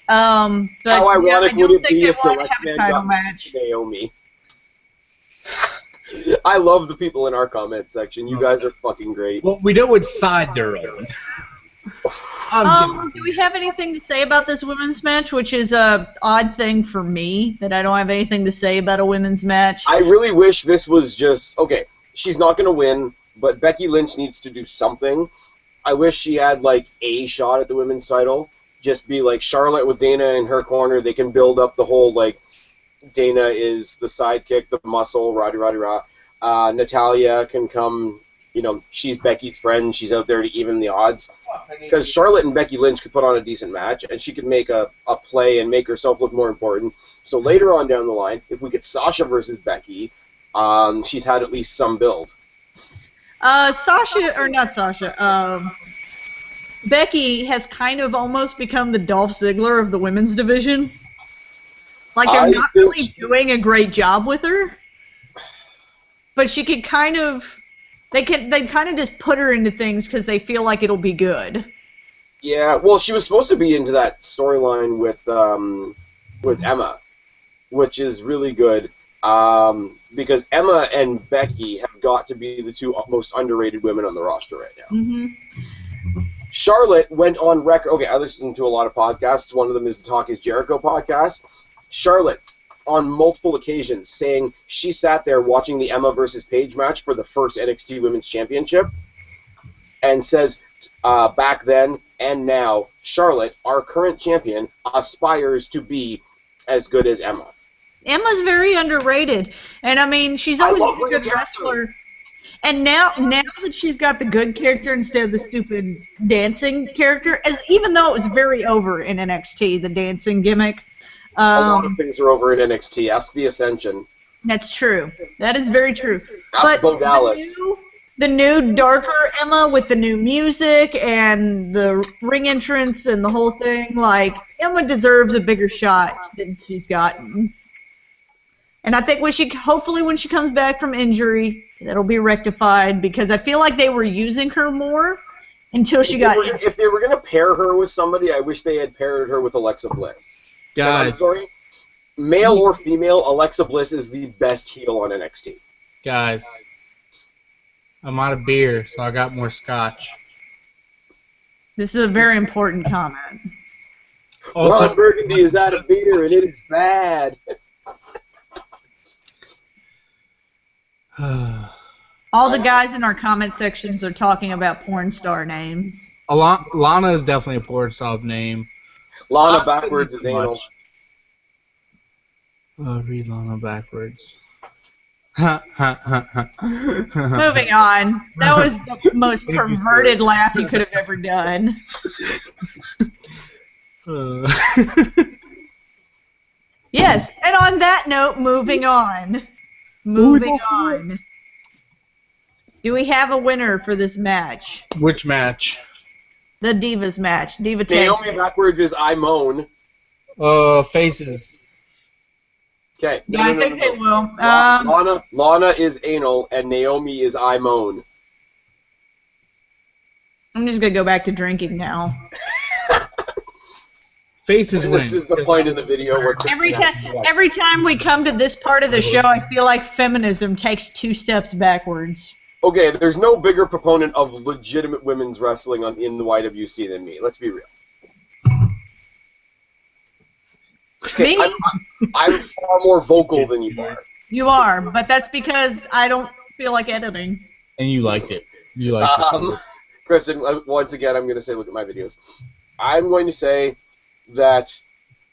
But how ironic would it be if Deluxeman got Naomi? I love the people in our comment section. You guys are fucking great. Well, we know which side they're on. Do we have anything to say about this women's match, which is a odd thing for me, that I don't have anything to say about a women's match? I really wish this was just, okay, she's not going to win, but Becky Lynch needs to do something. I wish she had, like, a shot at the women's title. Just be like Charlotte with Dana in her corner. They can build up the whole, like, Dana is the sidekick, the muscle, rah-de-rah-de-rah. Natalya can come, you know, she's Becky's friend. She's out there to even the odds. Because Charlotte and Becky Lynch could put on a decent match, and she could make a play and make herself look more important. So later on down the line, if we get Sasha versus Becky, she's had at least some build. Becky has kind of almost become the Dolph Ziggler of the women's division. Like, they're not really doing a great job with her. But she could kind of... They kind of just put her into things because they feel like it'll be good. Yeah, well, she was supposed to be into that storyline with Emma, which is really good. Because Emma and Becky have got to be the two most underrated women on the roster right now. Mm-hmm. Charlotte went on record. Okay, I listen to a lot of podcasts. One of them is the Talk is Jericho podcast. Charlotte, on multiple occasions, saying she sat there watching the Emma versus Paige match for the first NXT Women's Championship and says, back then and now, Charlotte, our current champion, aspires to be as good as Emma. Emma's very underrated. And, I mean, she's always been a good wrestler. And now that she's got the good character instead of the stupid dancing character, even though it was very over in NXT, the dancing gimmick. A lot of things are over in NXT. Ask the Ascension. That's true. That is very true. Ask Bo Dallas. The new darker Emma with the new music and the ring entrance and the whole thing, like, Emma deserves a bigger shot than she's gotten. And I think hopefully when she comes back from injury, that'll be rectified because I feel like they were using her more until she got injured. If they were going to pair her with somebody, I wish they had paired her with Alexa Bliss. Guys. I'm sorry, male or female, Alexa Bliss is the best heel on NXT. Guys, I'm out of beer, so I got more scotch. This is a very important comment. Also, Ron Burgundy is out of beer, and it is bad. All the guys in our comment sections are talking about porn star names. Lana is definitely a porn star name. Lana backwards is anal. Read Lana backwards. Moving on. That was the most perverted laugh you could have ever done. Yes, and on that note, moving on. Moving on. Do we have a winner for this match? Which match? The Divas match. Diva Tag. Naomi backwards is I moan. Faces. Okay. Yeah, I think they will. Lana is anal, and Naomi is I moan. I'm just gonna go back to drinking now. Faces win. This is the point of the video where Every time we come to this part of the show, I feel like feminism takes 2 steps backwards. Okay, there's no bigger proponent of legitimate women's wrestling in the YWC than me. Let's be real. Okay, Me? I'm far more vocal than you are. You are, but that's because I don't feel like editing. And you liked it. You liked it. Kristen, once again, I'm going to say, look at my videos. I'm going to say that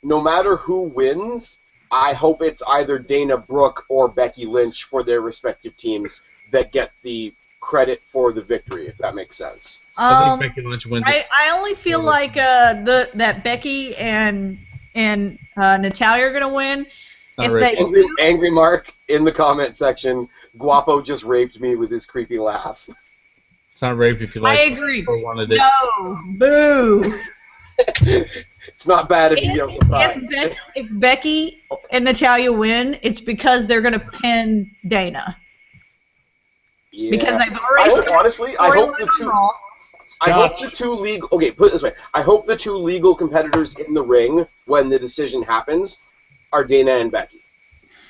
no matter who wins, I hope it's either Dana Brooke or Becky Lynch for their respective teams that get the credit for the victory, if that makes sense. I think Becky Lynch wins it. I only feel like that Becky and Natalya are gonna win. Angry Mark in the comment section. Guapo just raped me with his creepy laugh. It's not rape if you like. I agree. Or wanted it. No, boo. It's not bad if you get surprised. If Becky and Natalya win, it's because they're gonna pin Dana. Yeah. Because they've already. I hope the two legal. Okay, put it this way. I hope the 2 legal competitors in the ring when the decision happens are Dana and Becky,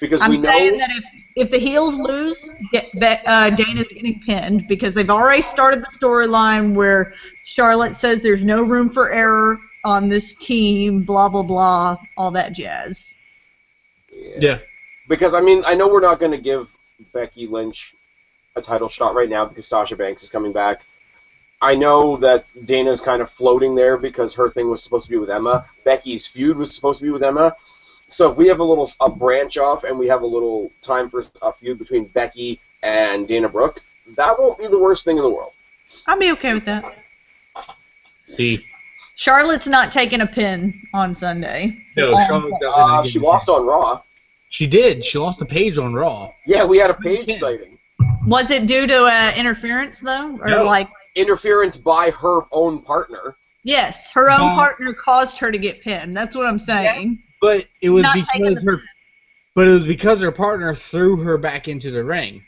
because I'm we know. saying that if the heels lose, Dana's getting pinned because they've already started the storyline where Charlotte says there's no room for error on this team. Blah blah blah, all that jazz. Yeah. Because I mean, I know we're not going to give Becky Lynch a title shot right now because Sasha Banks is coming back. I know that Dana's kind of floating there because her thing was supposed to be with Emma. Becky's feud was supposed to be with Emma. So if we have a branch off and we have a little time for a feud between Becky and Dana Brooke, that won't be the worst thing in the world. I'll be okay with that. See. Charlotte's not taking a pin on Sunday. No, Charlotte definitely. She lost on Raw. She did. She lost a Paige on Raw. Yeah, we had a Paige sighting. Was it due to interference though, or No. Interference by her own partner? Yes, her own partner caused her to get pinned. That's what I'm saying. Yes, but it was because because her partner threw her back into the ring.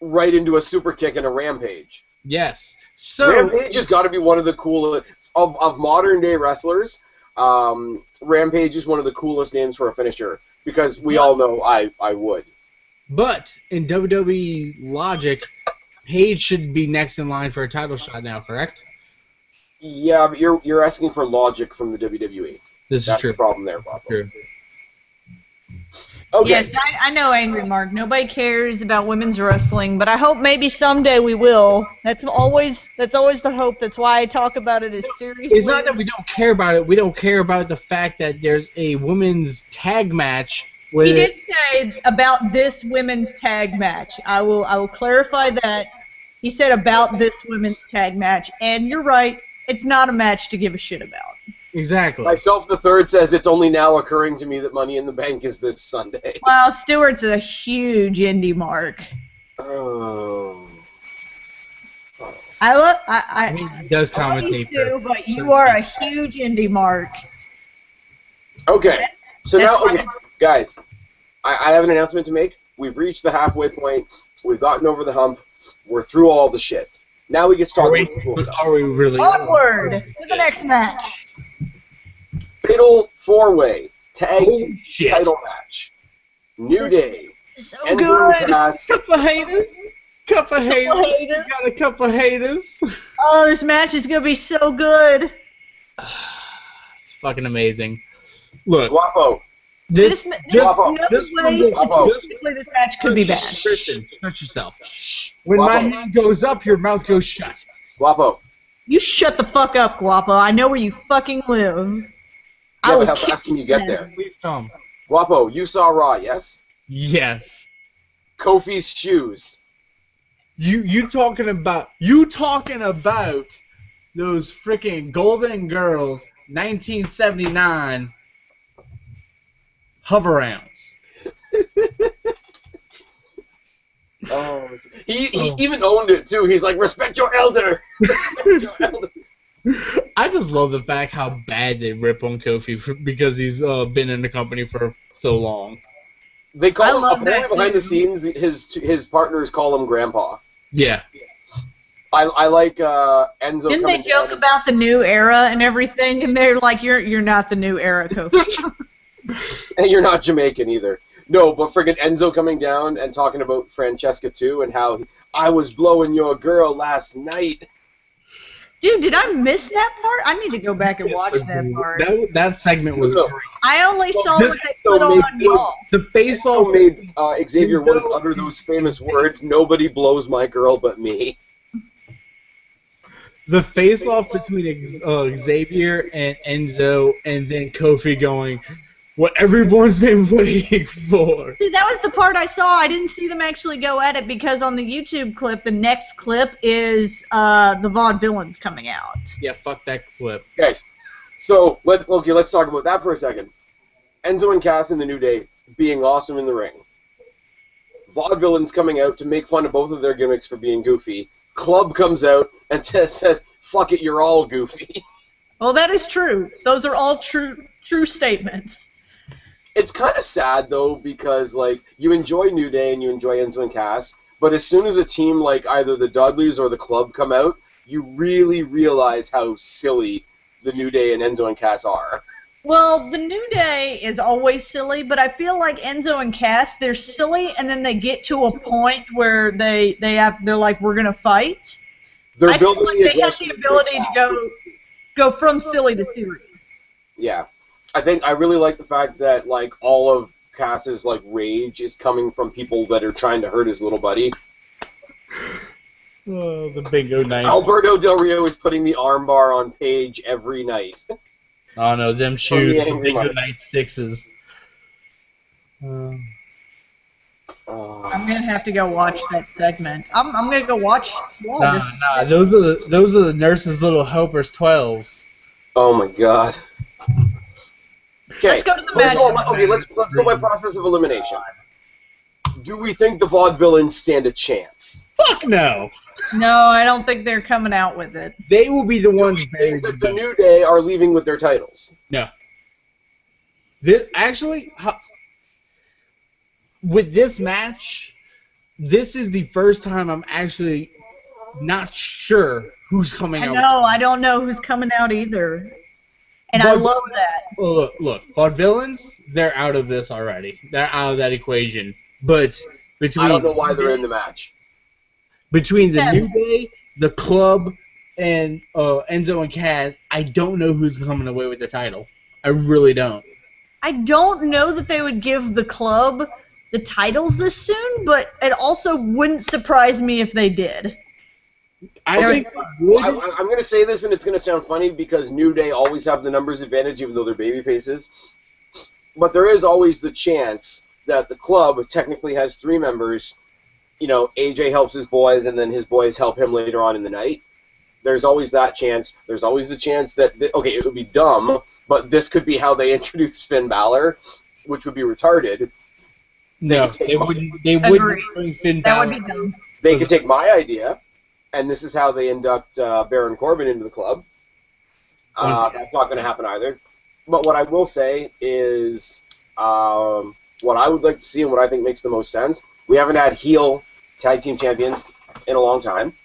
Right into a super kick and a rampage. Yes. So Rampage has got to be one of the coolest of modern day wrestlers. Rampage is one of the coolest names for a finisher because we all know I would. But in WWE logic, Paige should be next in line for a title shot now, correct? Yeah, but you're asking for logic from the WWE. That's That's true. the problem there, Bob. True. Okay. Yes, I know, Angry Mark. Nobody cares about women's wrestling, but I hope maybe someday we will. That's always the hope. That's why I talk about it as seriously. It's not that we don't care about it. We don't care about the fact that there's a women's tag match. He did say about this women's tag match. I will clarify that. He said about this women's tag match, and you're right. It's not a match to give a shit about. Exactly. Myself the Third says it's only now occurring to me that Money in the Bank is this Sunday. Well, Stewart's a huge indie mark. Oh. He does commentate. Too, but you are a huge indie mark. Okay. So That's now, okay, guys, I have an announcement to make. We've reached the halfway point. We've gotten over the hump. We're through all the shit. Now we get to talk about the cool stuff. Are we really? Onward to the next match. Fatal 4-way tag Holy team shit. title match. New Day. So Enzo good. and Cass. Couple haters. Couple haters. haters. Got a couple haters. Oh, this match is gonna be so good. It's fucking amazing. Look, Guapo. this There's Guapo. no this way Guapo. statistically this match could be bad. Kristen, shut yourself. When my Guapo. hand goes up, your mouth goes shut. Guapo. You shut the fuck up, Guapo. I know where you fucking live. I Yeah, will but how kick fast can you get you. there? Please come. Guapo, you saw Raw, yes? Yes. Kofi's shoes. You talking about those freaking Golden Girls 1979 hover rounds. Oh, he even owned it too. He's like, respect your elder. Respect your elder. I just love the fact how bad they rip on Kofi because he's been in the company for so long. They I call him love apparently that behind the too. scenes. His partners call him Grandpa. Yeah. I like Enzo. Didn't coming they joke down. about the new era and everything? And they're like, "You're not the new era, Kofi." And you're not Jamaican either. No, but friggin' Enzo coming down and talking about Francesca too, and how I was blowing your girl last night. Dude, did I miss that part? I need to go back and watch that part. That segment was No. great. I only saw this what they put episode on made y'all. The face Also off made Xavier Woods utter those famous words, nobody blows my girl but me. the face off between Xavier and Enzo, and then Kofi going, "What everyone's been waiting for." See, that was the part I saw. I didn't see them actually go at it because on the YouTube clip, the next clip is the Vaudevillains coming out. Yeah, fuck that clip. Okay, so let's talk about that for a second. Enzo and Cass in the New Day being awesome in the ring. Vaudevillains coming out to make fun of both of their gimmicks for being goofy. Club comes out and says, "Fuck it, you're all goofy." Well, that is true. Those are all true statements. It's kind of sad though because like you enjoy New Day and you enjoy Enzo and Cass, but as soon as a team like either the Dudleys or the Club come out, you really realize how silly the New Day and Enzo and Cass are. Well, the New Day is always silly, but I feel like Enzo and Cass, they're silly, and then they get to a point where they're like, we're gonna fight. They're I feel building like the they have the aggression ability to go from silly to serious. Yeah, I really like the fact that like all of Cass's like rage is coming from people that are trying to hurt his little buddy. Oh, the bingo night. Alberto Del Rio is putting the armbar on Paige every night. Oh no, them shoes, the the angry bingo mark. night sixes. I'm gonna have to go watch that segment. I'm gonna go watch. Nah, those are the nurses' little helpers 12s. Oh my god. Okay, Let's go to the match. Let's go by process of elimination. Do we think the Vaudevillains stand a chance? Fuck no. No, I don't think they're coming out with it. They will be the ones Do we buried. think that the New Day are leaving with their titles? No. With this match, this is the first time I'm actually not sure who's coming I out. know. I don't know who's coming out either, and I But- love that. Look, Vaudevillains, they're out of this already. They're out of that equation. But I don't know why they're in the match. between the Yeah. New Day, the Club, and Enzo and Cass, I don't know who's coming away with the title. I really don't. I don't know that they would give the Club the titles this soon, but it also wouldn't surprise me if they did. I Okay. think would. I'm going to say this, and it's going to sound funny because New Day always have the numbers advantage, even though they're baby faces. But there is always the chance that the Club technically has 3 members. You know, AJ helps his boys, and then his boys help him later on in the night. There's always that chance. There's always the chance that, okay, it would be dumb, but this could be how they introduce Finn Balor, which would be retarded. No, they wouldn't. They Agreed. wouldn't bring Finn That Balor. would be dumb. They could take my idea, and this is how they induct Baron Corbin into the club. That's not going to happen either. But what I will say is what I would like to see and what I think makes the most sense, we haven't had heel tag team champions in a long time.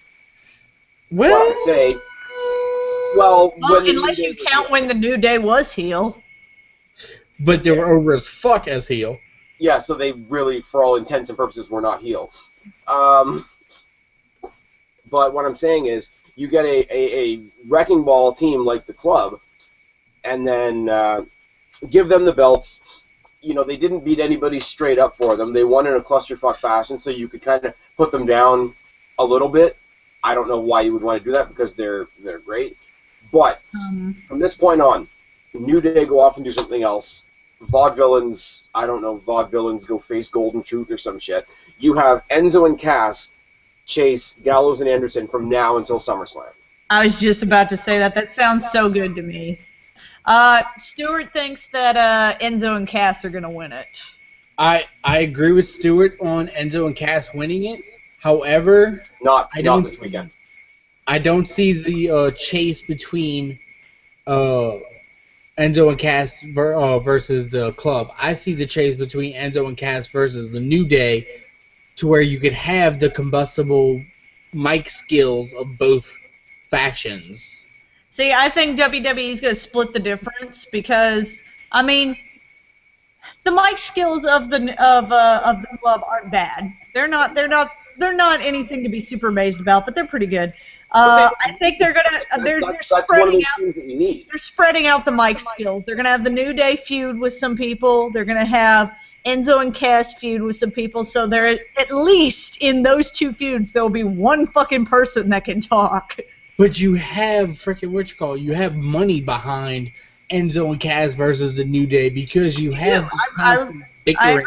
Well, What I'd say, well, when unless you count when the New Day was heel. but they were over as fuck as heel. Yeah, so they really, for all intents and purposes, were not heel. But what I'm saying is, you get a wrecking ball team like the Club, and then give them the belts. You know, they didn't beat anybody straight up for them. They won in a clusterfuck fashion, so you could kind of put them down a little bit. I don't know why you would want to do that, because they're great. But from this point on, New Day go off and do something else. Vaudevillains, I don't know, Vaudevillains go face Golden Truth or some shit. You have Enzo and Cass chase Gallows and Anderson from now until SummerSlam. I was just about to say that. That sounds so good to me. Stuart thinks that Enzo and Cass are going to win it. I agree with Stuart on Enzo and Cass winning it. However, Not this weekend. I don't see the chase between Enzo and Cass versus the Club. I see the chase between Enzo and Cass versus the New Day, to where you could have the combustible mic skills of both factions. See, I think WWE's going to split the difference because, I mean, the mic skills of the Club aren't bad. They're not anything to be super amazed about, but they're pretty good. I think they're spreading out. They're spreading out the mic skills. They're gonna have the New Day feud with some people. They're gonna have Enzo and Cass feud with some people. So there, at least in those two feuds, there will be one fucking person that can talk. But you have you have money behind Enzo and Cass versus the New Day, because you have bickering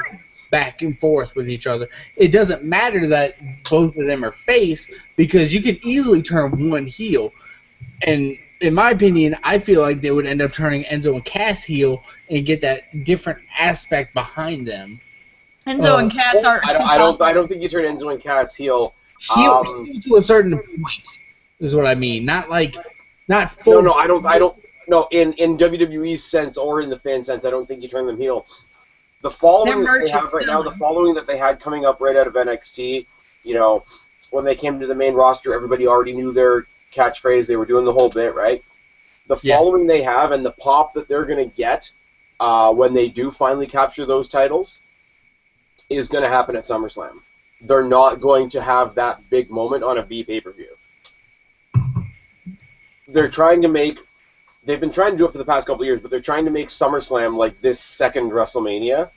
back and forth with each other. It doesn't matter that both of them are face, because you can easily turn one heel. And in my opinion, I feel like they would end up turning Enzo and Cass heel and get that different aspect behind them. Enzo and Cass are. I don't think you turn Enzo and Cass heel. Heel to a certain point is what I mean. Not full. No, I don't. No, in WWE's sense or in the fan sense, I don't think you turn them heel. The following that they have right now, the following that they had coming up right out of NXT, you know, when they came to the main roster, everybody already knew their catchphrase. They were doing the whole bit, right? The following they have and the pop that they're going to get when they do finally capture those titles is going to happen at SummerSlam. They're not going to have that big moment on a B pay-per-view. They've been trying to do it for the past couple of years, but they're trying to make SummerSlam like this second WrestleMania,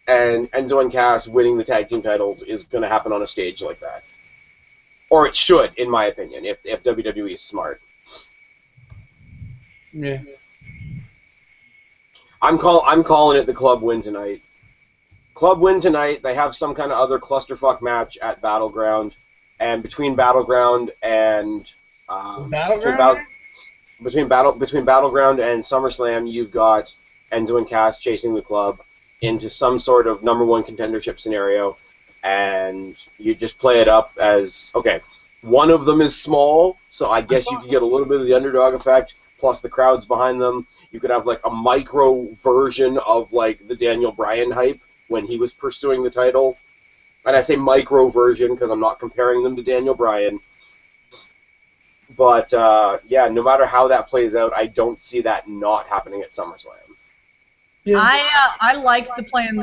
and Enzo and Cass winning the tag team titles is going to happen on a stage like that. Or it should, in my opinion, if WWE is smart. Yeah. I'm calling it the Club win tonight. Club win tonight. They have some kind of other clusterfuck match at Battleground, and between Battleground and Between Battleground and SummerSlam, you've got Enzo and Cass chasing the Club into some sort of number one contendership scenario, and you just play it up as, okay, one of them is small, so I guess you could get a little bit of the underdog effect, plus the crowd's behind them. You could have like a micro version of like the Daniel Bryan hype when he was pursuing the title. And I say micro version because I'm not comparing them to Daniel Bryan. But, yeah, no matter how that plays out, I don't see that not happening at SummerSlam. Yeah. I like the plan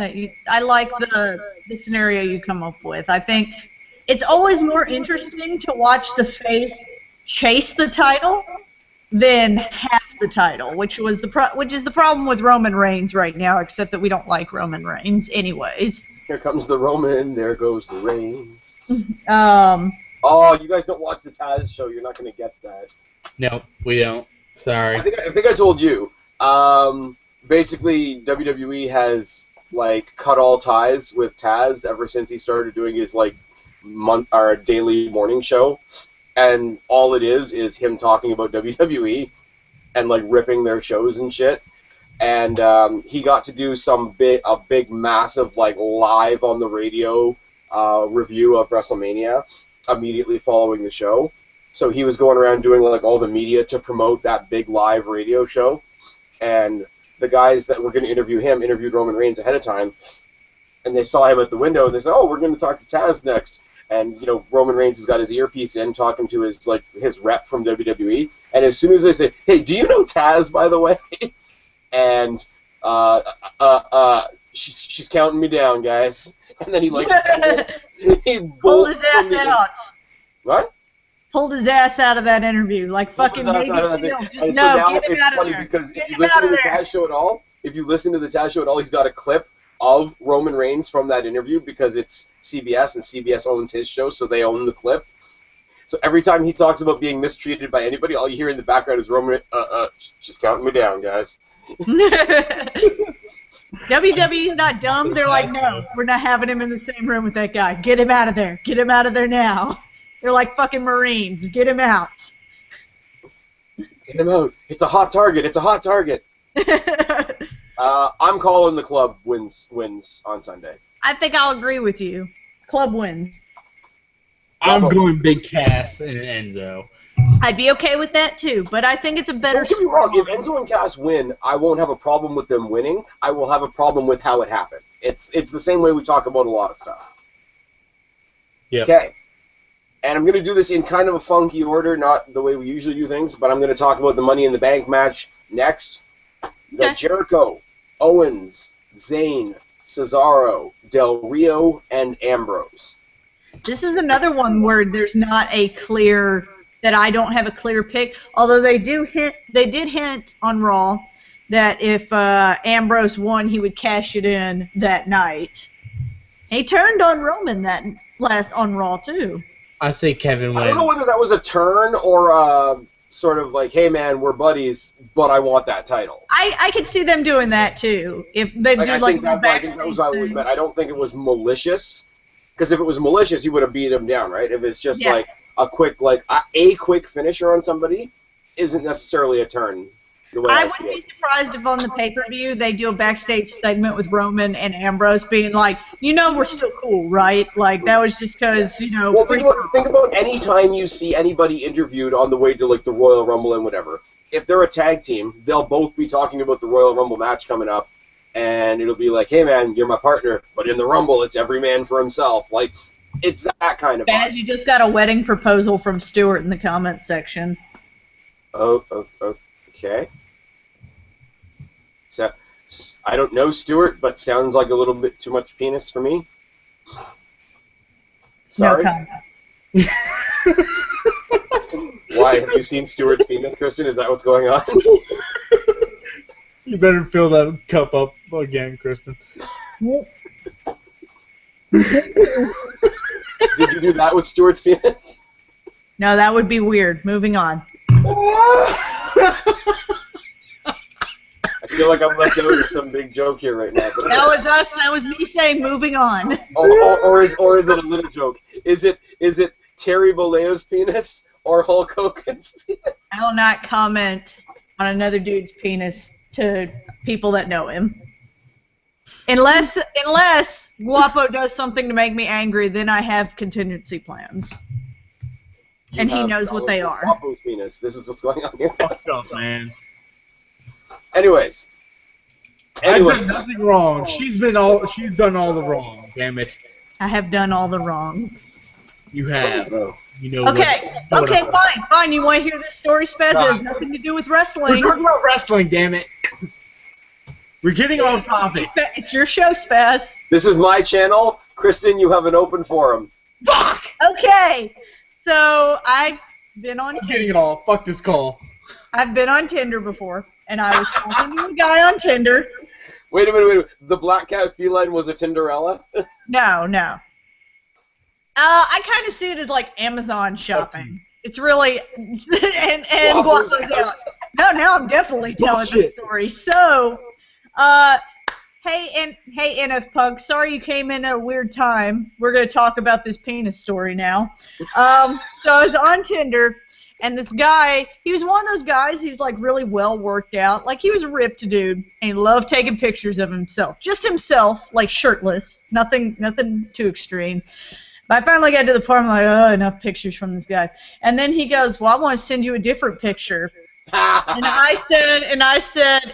I like the scenario you come up with. I think it's always more interesting to watch the face chase the title than have the title, which is the problem with Roman Reigns right now, except that we don't like Roman Reigns anyways. Here comes the Roman, there goes the Reigns. Oh, you guys don't watch the Taz show. You're not going to get that. No, we don't. Sorry. I think I told you. Basically, WWE has like cut all ties with Taz ever since he started doing his like daily morning show, and all it is him talking about WWE and like ripping their shows and shit. And he got to do a big massive like live on the radio review of WrestleMania immediately following the show. So he was going around doing like all the media to promote that big live radio show, and the guys that were going to interview him interviewed Roman Reigns ahead of time, and they saw him at the window, and they said, "Oh, we're going to talk to Taz next." And Roman Reigns has got his earpiece in, talking to his rep from WWE. And as soon as they say, "Hey, do you know Taz, by the way?" and she's counting me down, guys. And then he pulled his ass out. What? Pulled his ass out of that interview, like fucking Navy SEAL. Just no, get him out of there. Because if you listen to the Taz show at all, he's got a clip of Roman Reigns from that interview because it's CBS and CBS owns his show, so they own the clip. So every time he talks about being mistreated by anybody, all you hear in the background is Roman. She's counting me down, guys. WWE's not dumb. They're like, no, we're not having him in the same room with that guy. Get him out of there. Get him out of there now. They're like fucking Marines. Get him out. Get him out. It's a hot target. It's a hot target. I'm calling the club wins on Sunday. I think I'll agree with you. Club wins. I'm going Big Cass and Enzo. I'd be okay with that too, but I think it's a better. Don't get me wrong. If Enzo and Cass win, I won't have a problem with them winning. I will have a problem with how it happened. It's the same way we talk about a lot of stuff. Yeah. Okay. And I'm going to do this in kind of a funky order, not the way we usually do things, but I'm going to talk about the Money in the Bank match next. We got Jericho, Owens, Zayn, Cesaro, Del Rio, and Ambrose. This is another one where there's not a clear, that I don't have a clear pick, although they did hint on Raw that if Ambrose won, he would cash it in that night. He turned on Roman on Raw too. I say Kevin wins. I don't know whether that was a turn or sort of like, hey man, we're buddies, but I want that title. I could see them doing that too. If they do I think that was what it was meant. I don't think it was malicious, because if it was malicious, he would have beat him down, right? If it's just like a quick finisher on somebody, isn't necessarily a turn. The way I wouldn't be surprised if on the pay-per-view they do a backstage segment with Roman and Ambrose being like, we're still cool, right? Like, that was just because, Well, think about any time you see anybody interviewed on the way to, the Royal Rumble and whatever. If they're a tag team, they'll both be talking about the Royal Rumble match coming up, and it'll be like, hey, man, you're my partner, but in the Rumble, it's every man for himself. Like, it's that kind of vibe. You just got a wedding proposal from Stuart in the comments section. Okay. So, I don't know Stuart, but sounds like a little bit too much penis for me. Sorry. No Why? Have you seen Stuart's penis, Kristen? Is that what's going on? You better fill that cup up again, Kristen. Did you do that with Stuart's penis? No, that would be weird. Moving on. I feel like I'm left out of some big joke here right now. But that was us. That was me saying moving on. Or is it a little joke? Is it Terry Bolleo's penis or Hulk Hogan's penis? I will not comment on another dude's penis to people that know him. Unless Guapo does something to make me angry, then I have contingency plans. And he knows what they are. Guapo's penis. This is what's going on here. Fucked up, man. Anyways. I've done nothing wrong. She's done all the wrong. Damn it. I have done all the wrong. You have. Okay, fine. You want to hear this story, Spaz? It has nothing to do with wrestling. We're talking about wrestling, damn it. We're getting off topic. It's your show, Spaz. This is my channel. Kristen, you have an open forum. Fuck! Okay. So, I've been on Tinder. Getting it all. Fuck this call. I've been on Tinder before, and I was talking to a guy on Tinder. Wait a minute. The black cat feline was a Tinderella? No. I kind of see it as like Amazon shopping. It's really and Guapo's out. No, now I'm definitely telling the story. So, hey NF Punk, sorry you came in at a weird time. We're gonna talk about this penis story now. So I was on Tinder, and this guy, he was one of those guys. He's like really well worked out. Like he was a ripped dude, and he loved taking pictures of himself, just himself, like shirtless, nothing too extreme. But I finally got to the part I'm like, oh, enough pictures from this guy. And then he goes, well, I want to send you a different picture. and I said,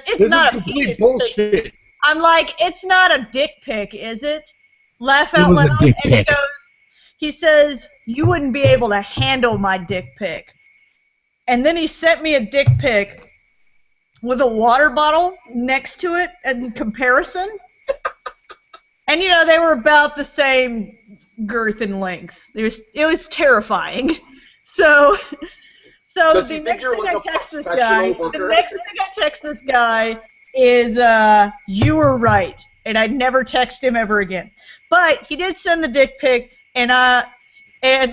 it's this not is a complete penis bullshit. pic. I'm like, it's not a dick pic, is it? laugh It out was a loud, dick and pic. he says, you wouldn't be able to handle my dick pic. And then he sent me a dick pic with a water bottle next to it in comparison. And, they were about the same girth and length. It was terrifying. So the next thing I text this guy is, you were right. And I'd never text him ever again. But he did send the dick pic, and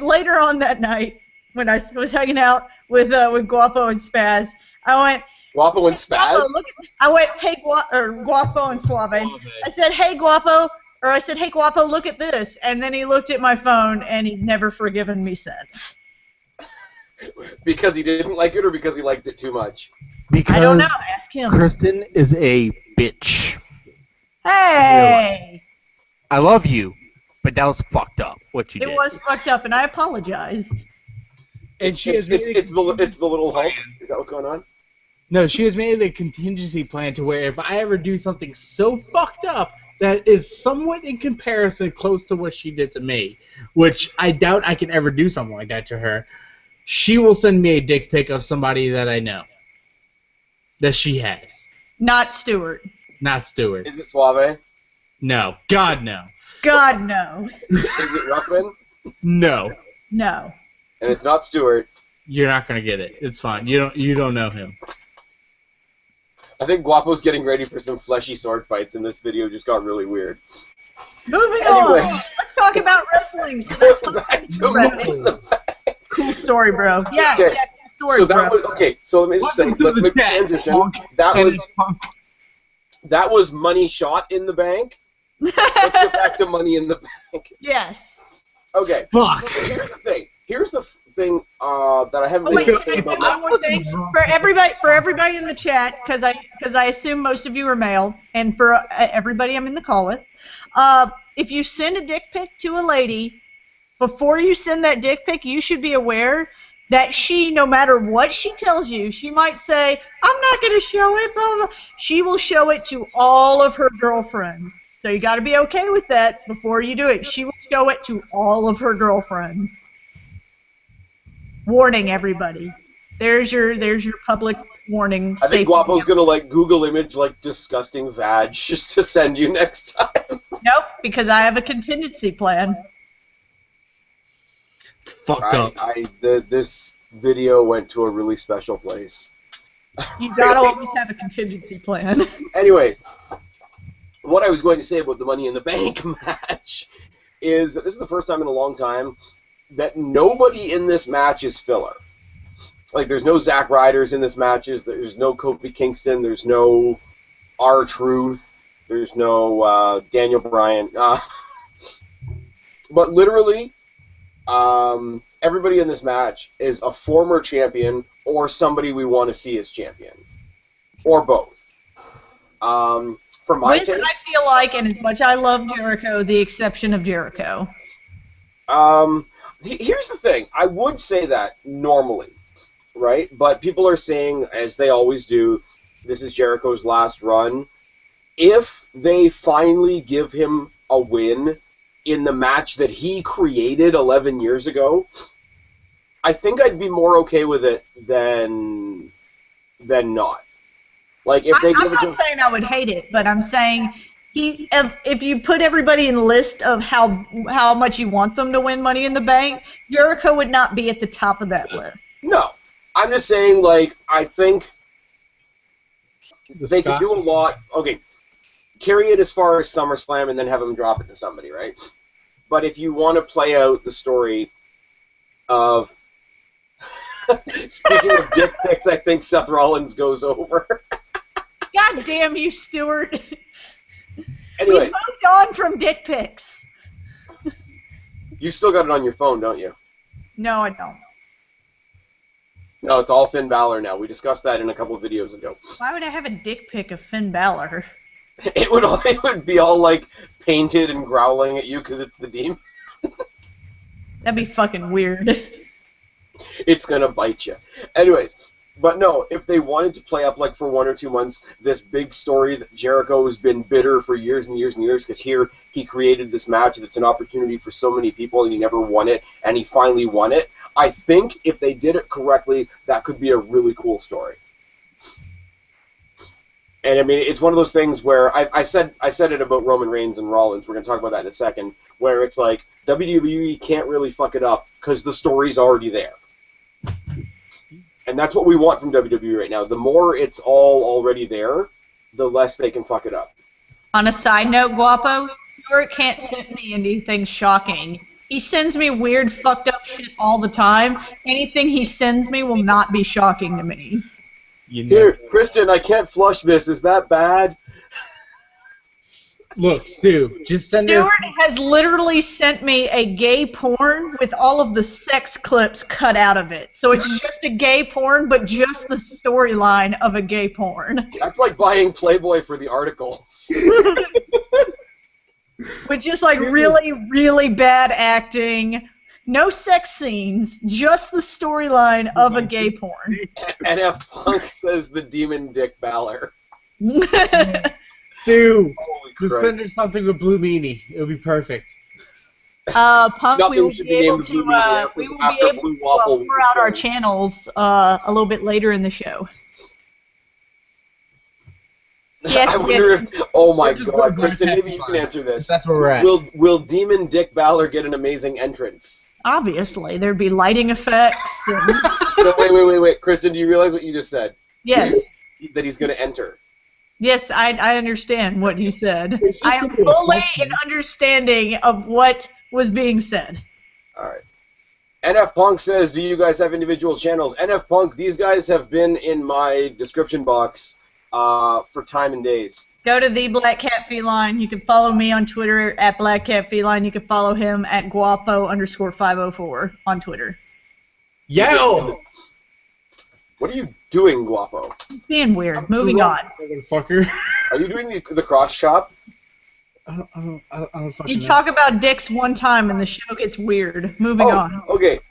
later on that night, when I was hanging out with Guapo and Spaz, I went, Guapo and Spaz? I went, hey, Guapo and Suave. I said, hey, Guapo, look at this. And then he looked at my phone, and he's never forgiven me since. Because he didn't like it, or because he liked it too much? Because I don't know. Ask him. Kristen is a bitch. Hey! I love you, but that was fucked up, what you did. It was fucked up, and I apologized. And she has It's the little Hulk? Is that what's going on? No, she has made a contingency plan to where if I ever do something so fucked up that is somewhat in comparison close to what she did to me, which I doubt I can ever do something like that to her, she will send me a dick pic of somebody that I know. That she has. Not Stuart. Not Stuart. Is it Suave? No. God, no. God, no. Is it Ruffin? No. No. And it's not Stuart. You're not gonna get it. It's fine. You don't know him. I think Guapo's getting ready for some fleshy sword fights, and this video just got really weird. Moving Anyway. on. Let's talk about wrestling. Back to Money in the Bank. Cool story, bro. Yeah, Okay. yeah, cool story, So that bro. was okay. So let me just say, Welcome to let's the make a chat, transition. punk. That was money shot in the bank. Let's get back to Money in the Bank. Yes. Okay. Fuck. So here's the thing that I haven't Oh, wait, been can I say about. one more thing? For everybody in the chat, because I assume most of you are male, and for everybody I'm in the call with, if you send a dick pic to a lady, before you send that dick pic, you should be aware that she, no matter what she tells you, she might say, I'm not going to show it, blah, blah. She will show it to all of her girlfriends. So you got to be okay with that before you do it. She will show it to all of her girlfriends. Warning, everybody. There's your public warning. I think Guapo's gonna Google image disgusting vag just to send you next time. Nope, because I have a contingency plan. It's fucked up. This video went to a really special place. You gotta always have a contingency plan. Anyways, what I was going to say about the Money in the Bank match is that this is the first time in a long time that nobody in this match is filler. There's no Zack Ryders in this matches. There's no Kofi Kingston. There's no R-Truth. There's no Daniel Bryan. But literally, everybody in this match is a former champion or somebody we want to see as champion. Or both. From my take, I feel like, and as much I love Jericho, the exception of Jericho. Here's the thing. I would say that normally, right? But people are saying, as they always do, this is Jericho's last run. If they finally give him a win in the match that he created 11 years ago, I think I'd be more okay with it than not. If they I'm not saying I would hate it, but I'm saying if you put everybody in the list of how much you want them to win Money in the Bank, Jericho would not be at the top of that list. No. I'm just saying, I think they could do a lot. Okay, carry it as far as SummerSlam and then have them drop it to somebody, right? But if you want to play out the story of... Speaking of dick pics, I think Seth Rollins goes over. God damn you, Stuart. Anyway. We moved on from dick pics. You still got it on your phone, don't you? No, I don't. No, it's all Finn Balor now. We discussed that in a couple of videos ago. Why would I have a dick pic of Finn Balor? It would be all painted and growling at you because it's the Demon. That'd be fucking weird. It's gonna bite you. Anyways, But no, if they wanted to play up, like, for 1 or 2 months, this big story that Jericho has been bitter for years and years and years, because here he created this match that's an opportunity for so many people, and he never won it, and he finally won it. I think if they did it correctly, that could be a really cool story. And I mean, it's one of those things where I said it about Roman Reigns and Rollins. We're going to talk about that in a second. Where it's like WWE can't really fuck it up because the story's already there, and that's what we want from WWE right now. The more it's all already there, the less they can fuck it up. On a side note, Guapo, Stuart can't send me anything shocking. He sends me weird, fucked up shit all the time. Anything he sends me will not be shocking to me. Here, Kristen, I can't flush this. Is that bad? Look, Stu, just send Stuart has literally sent me a gay porn with all of the sex clips cut out of it. So it's just a gay porn, but just the storyline of a gay porn. That's like buying Playboy for the articles. With just like really, really bad acting. No sex scenes, just the storyline of a gay porn. NF Punk says the demon Dick Balor. Stu, just send her something with Blue Meanie. It would be perfect. Punk, we will should be able named Blue to Meanie we will after be able Blue to Waffle pour out our channels a little bit later in the show. Yes, I wonder if. Oh my Just God, go Kristen, back maybe you can answer this. That's where we're at. Will Demon Dick Balor get an amazing entrance? Obviously, there'd be lighting effects. And... So wait, Kristen, do you realize what you just said? Yes. That he's going to enter. Yes, I understand what you said. It's just I am gonna be a fully function. in understanding of what was being said. All right. NF Punk says, do you guys have individual channels? NF Punk, these guys have been in my description box for time and days. Go to the Black Cat Feline. You can follow me on Twitter at Black Cat Feline. You can follow him at Guapo_504 on Twitter. Yo! What are you doing, Guapo? Being weird. Moving on. Motherfucker. Are you doing the cross chop? I don't fucking You know. talk about dicks one time and the show gets weird. Moving on. Okay.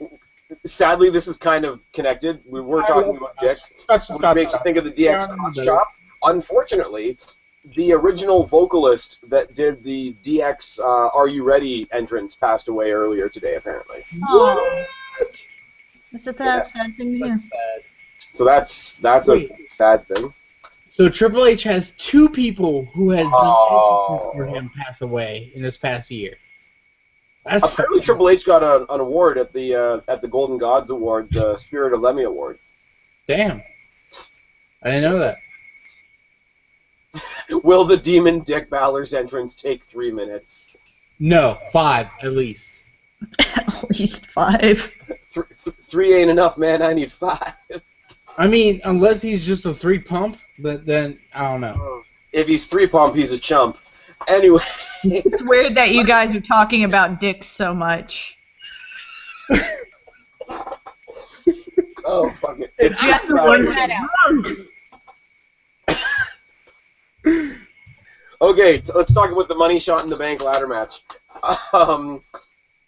Sadly, this is kind of connected. We were talking about dicks, which makes you think of the DX cross chop. Unfortunately, the original vocalist that did the DX Are You Ready entrance passed away earlier today, apparently. What? That's a sad thing to hear. That's sad. So that's a sad thing. So Triple H has two people who has Oh. done for him pass away in this past year. That's Apparently, Triple H got an award at the Golden Gods Award, the Spirit of Lemmy Award. damn. I didn't know that. Will the Demon Dick Balor's entrance take 3 minutes? No, 5 at least. At least 5. 3 ain't enough, man. I need 5. I mean, unless he's just a 3 pump, but then I don't know. If he's 3 pump, he's a chump. Anyway. It's weird that you guys are talking about dicks so much. Oh, fuck it. It's just one that out. Okay, let's talk about the money shot in the bank ladder match.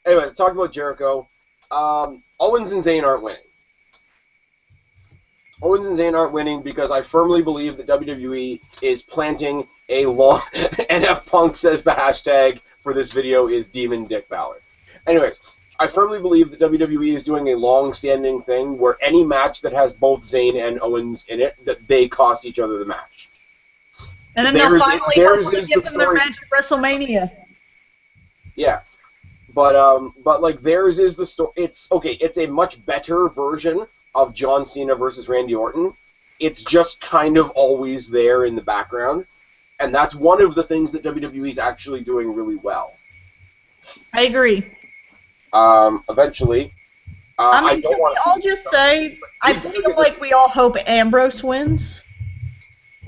Anyway, talk about Jericho. Owens and Zayn aren't winning. Owens and Zayn aren't winning because I firmly believe that WWE is planting a long... NF Punk says the hashtag for this video is Demon Dick Balor. Anyways, I firmly believe that WWE is doing a long-standing thing where any match that has both Zayn and Owens in it, that they cost each other the match. And then Theirs- they'll finally theirs hopefully is give the them their story. match at WrestleMania. Yeah. But like theirs is the story. It's a much better version of John Cena versus Randy Orton. It's just kind of always there in the background, and that's one of the things that WWE is actually doing really well. I agree. Eventually, I mean, I don't can we want to all just say, I feel like we all hope Ambrose wins?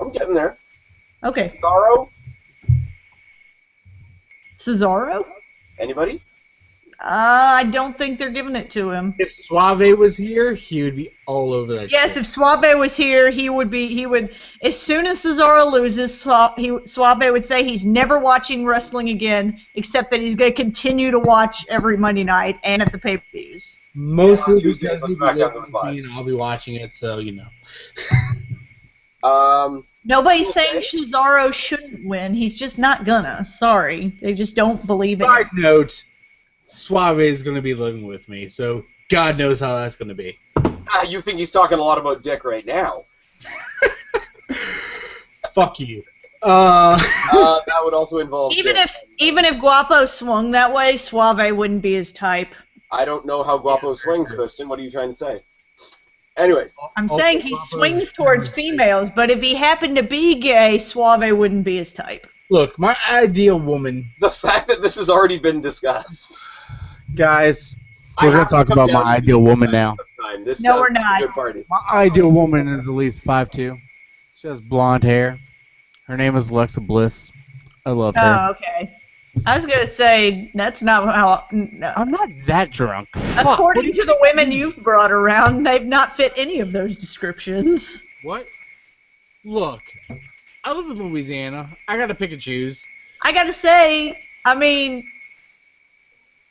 I'm getting there. Okay. Cesaro? Cesaro? Anybody? I don't think they're giving it to him. If Suave was here, he would be all over that Yes, shit. if Suave was here, he would, as soon as Cesaro loses, Suave would say he's never watching wrestling again, except that he's going to continue to watch every Monday night and at the pay-per-views. Mostly Tuesday, because but he'd be SmackDown living goes with live. me and I'll be watching it, so, you know. Nobody's Okay. saying Cesaro shouldn't win. He's just not gonna. Sorry. They just don't believe it. Side note, Suave is going to be living with me, so God knows how that's going to be. You think he's talking a lot about Dick right now? Fuck you. That would also involve Even Dick. if Guapo swung that way, Suave wouldn't be his type. I don't know how Guapo swings, Kristen. What are you trying to say? Anyways, I'm Also, saying he Guapo's swings towards females, but if he happened to be gay, Suave wouldn't be his type. Look, my ideal woman, the fact that this has already been discussed. guys, I We're have gonna talk come about down my to ideal you woman this now. time. This No, sounds we're like a not. good party. My ideal woman is at least 5'2". She has blonde hair. Her name is Alexa Bliss. I love her. Oh, okay. I was gonna say that's not how. No. I'm not that drunk. Fuck, what According do you to the women you've brought around, they've not fit any of those descriptions. what? Look, I live in Louisiana. I got to pick and choose. I gotta say, I mean,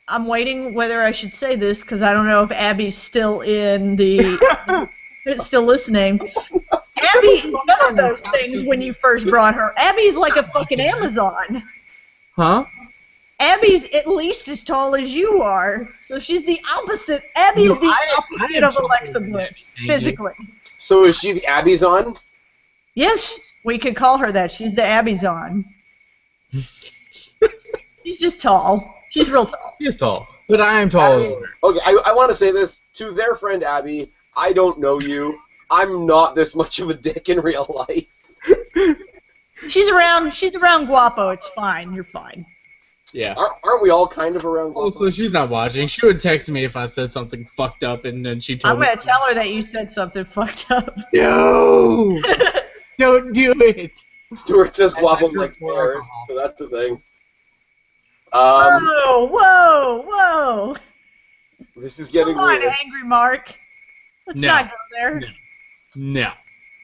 I'm waiting whether I should say this because I don't know if Abby's still in the, still listening. Abby, none of those things when you first brought her. Abby's like a fucking Amazon. Huh? Abby's at least as tall as you are, so she's the opposite. Abby's No, the I opposite am of taller Alexa than Bliss, Abby. physically. So is she the Abby's on? Yes, we could call her that. She's the Abbyzon. She's just tall. She's real tall. She's tall, but I am taller Abby, than her. okay, I want to say this to their friend Abby. I don't know you. I'm not this much of a dick in real life. She's around Guapo. It's fine. You're fine. Yeah. Aren't we all kind of around? Also, she's not watching. She would text me if I said something fucked up, and then she told I'm me. gonna tell her that you said something fucked up. No! Don't do it! Stuart says And I Guapo drink likes more bears, alcohol. so that's the thing. Whoa! This is getting Come on, weird. angry Mark. Let's No. not go there. No.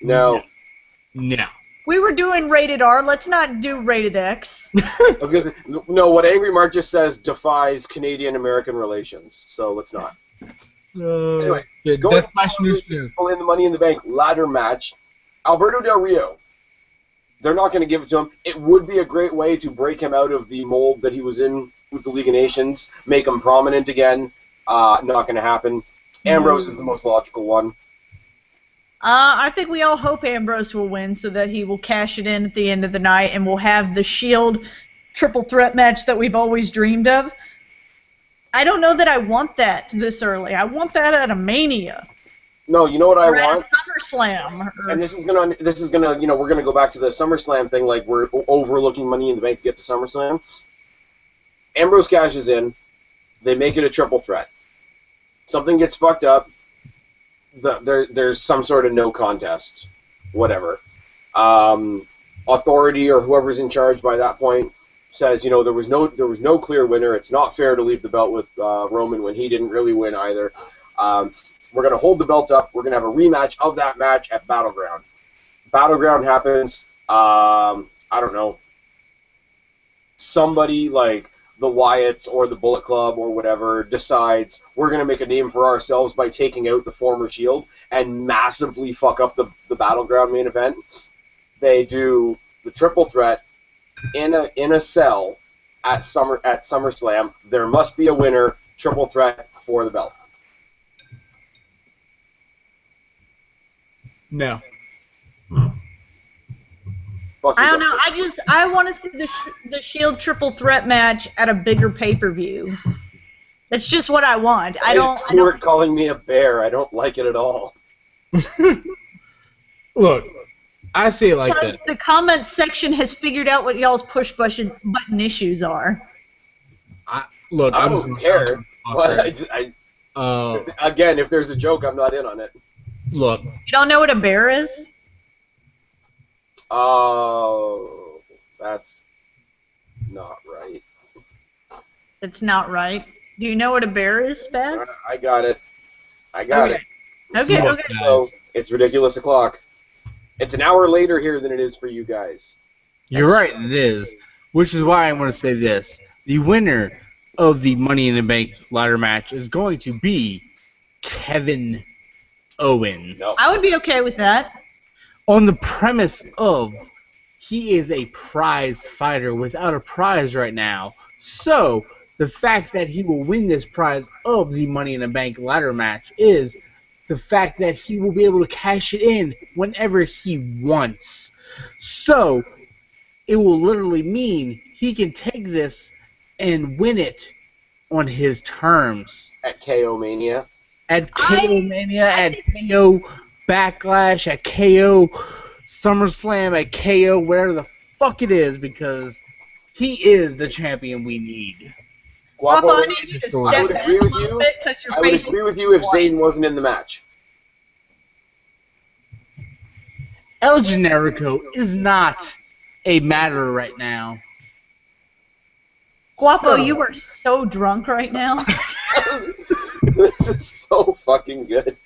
No. No. We were doing rated R. Let's not do rated X. I was gonna say, no, what Angry Mark just says defies Canadian-American relations, so let's not. Anyway, the going Death by Snoo Snoo. People in the Money in the Bank ladder match, Alberto Del Rio. They're not going to give it to him. It would be a great way to break him out of the mold that he was in with the League of Nations, make him prominent again. Not going to happen. Ambrose is the most logical one. I think we all hope Ambrose will win so that he will cash it in at the end of the night and we'll have the Shield triple threat match that we've always dreamed of. I don't know that I want that this early. I want that at a Mania. No, you know what I Or at want? a SummerSlam. And this is gonna, we're gonna go back to the SummerSlam thing, like we're overlooking Money in the Bank to get to SummerSlam. Ambrose cashes in, they make it a triple threat. Something gets fucked up. There's some sort of no contest, whatever. Authority or whoever's in charge by that point says, there was no clear winner. It's not fair to leave the belt with Roman when he didn't really win either. We're going to hold the belt up. We're going to have a rematch of that match at Battleground. Battleground happens, I don't know, somebody like the Wyatts or the Bullet Club or whatever decides we're going to make a name for ourselves by taking out the former Shield and massively fuck up the Battleground main event. They do the triple threat in a cell at SummerSlam. There must be a winner, triple threat for the belt. No. Fuck I you don't know. I want to see the Shield triple threat match at a bigger pay-per-view. That's just what I want. I don't. Stuart calling me a bear. I don't like it at all. Look, I see it like Because this. the comments section has figured out what y'all's push button issues are. I I'm don't care. But again, if there's a joke, I'm not in on it. Look, You don't know what a bear is? That's not right. That's not right. Do you know what a bear is, Spaz? I got it. I got it. Okay, Look, okay. So it's ridiculous o'clock. It's an hour later here than it is for you guys. You're right, it is. Which is why I want to say this. The winner of the Money in the Bank ladder match is going to be Kevin Owens. No. I would be okay with that. On the premise of he is a prize fighter without a prize right now. So the fact that he will win this prize of the Money in the Bank ladder match is the fact that he will be able to cash it in whenever he wants. So it will literally mean he can take this and win it on his terms. At KO Mania. At KO Mania, at KO Backlash, at KO SummerSlam, at KO, wherever the fuck it is, because he is the champion we need. Guapo, Guapo, I need you to step I would back agree a with little you. bit because your I would face agree with you if Zayn wasn't in the match. El Generico is not a matter right now. Guapo, So- you are so drunk right now. This is so fucking good.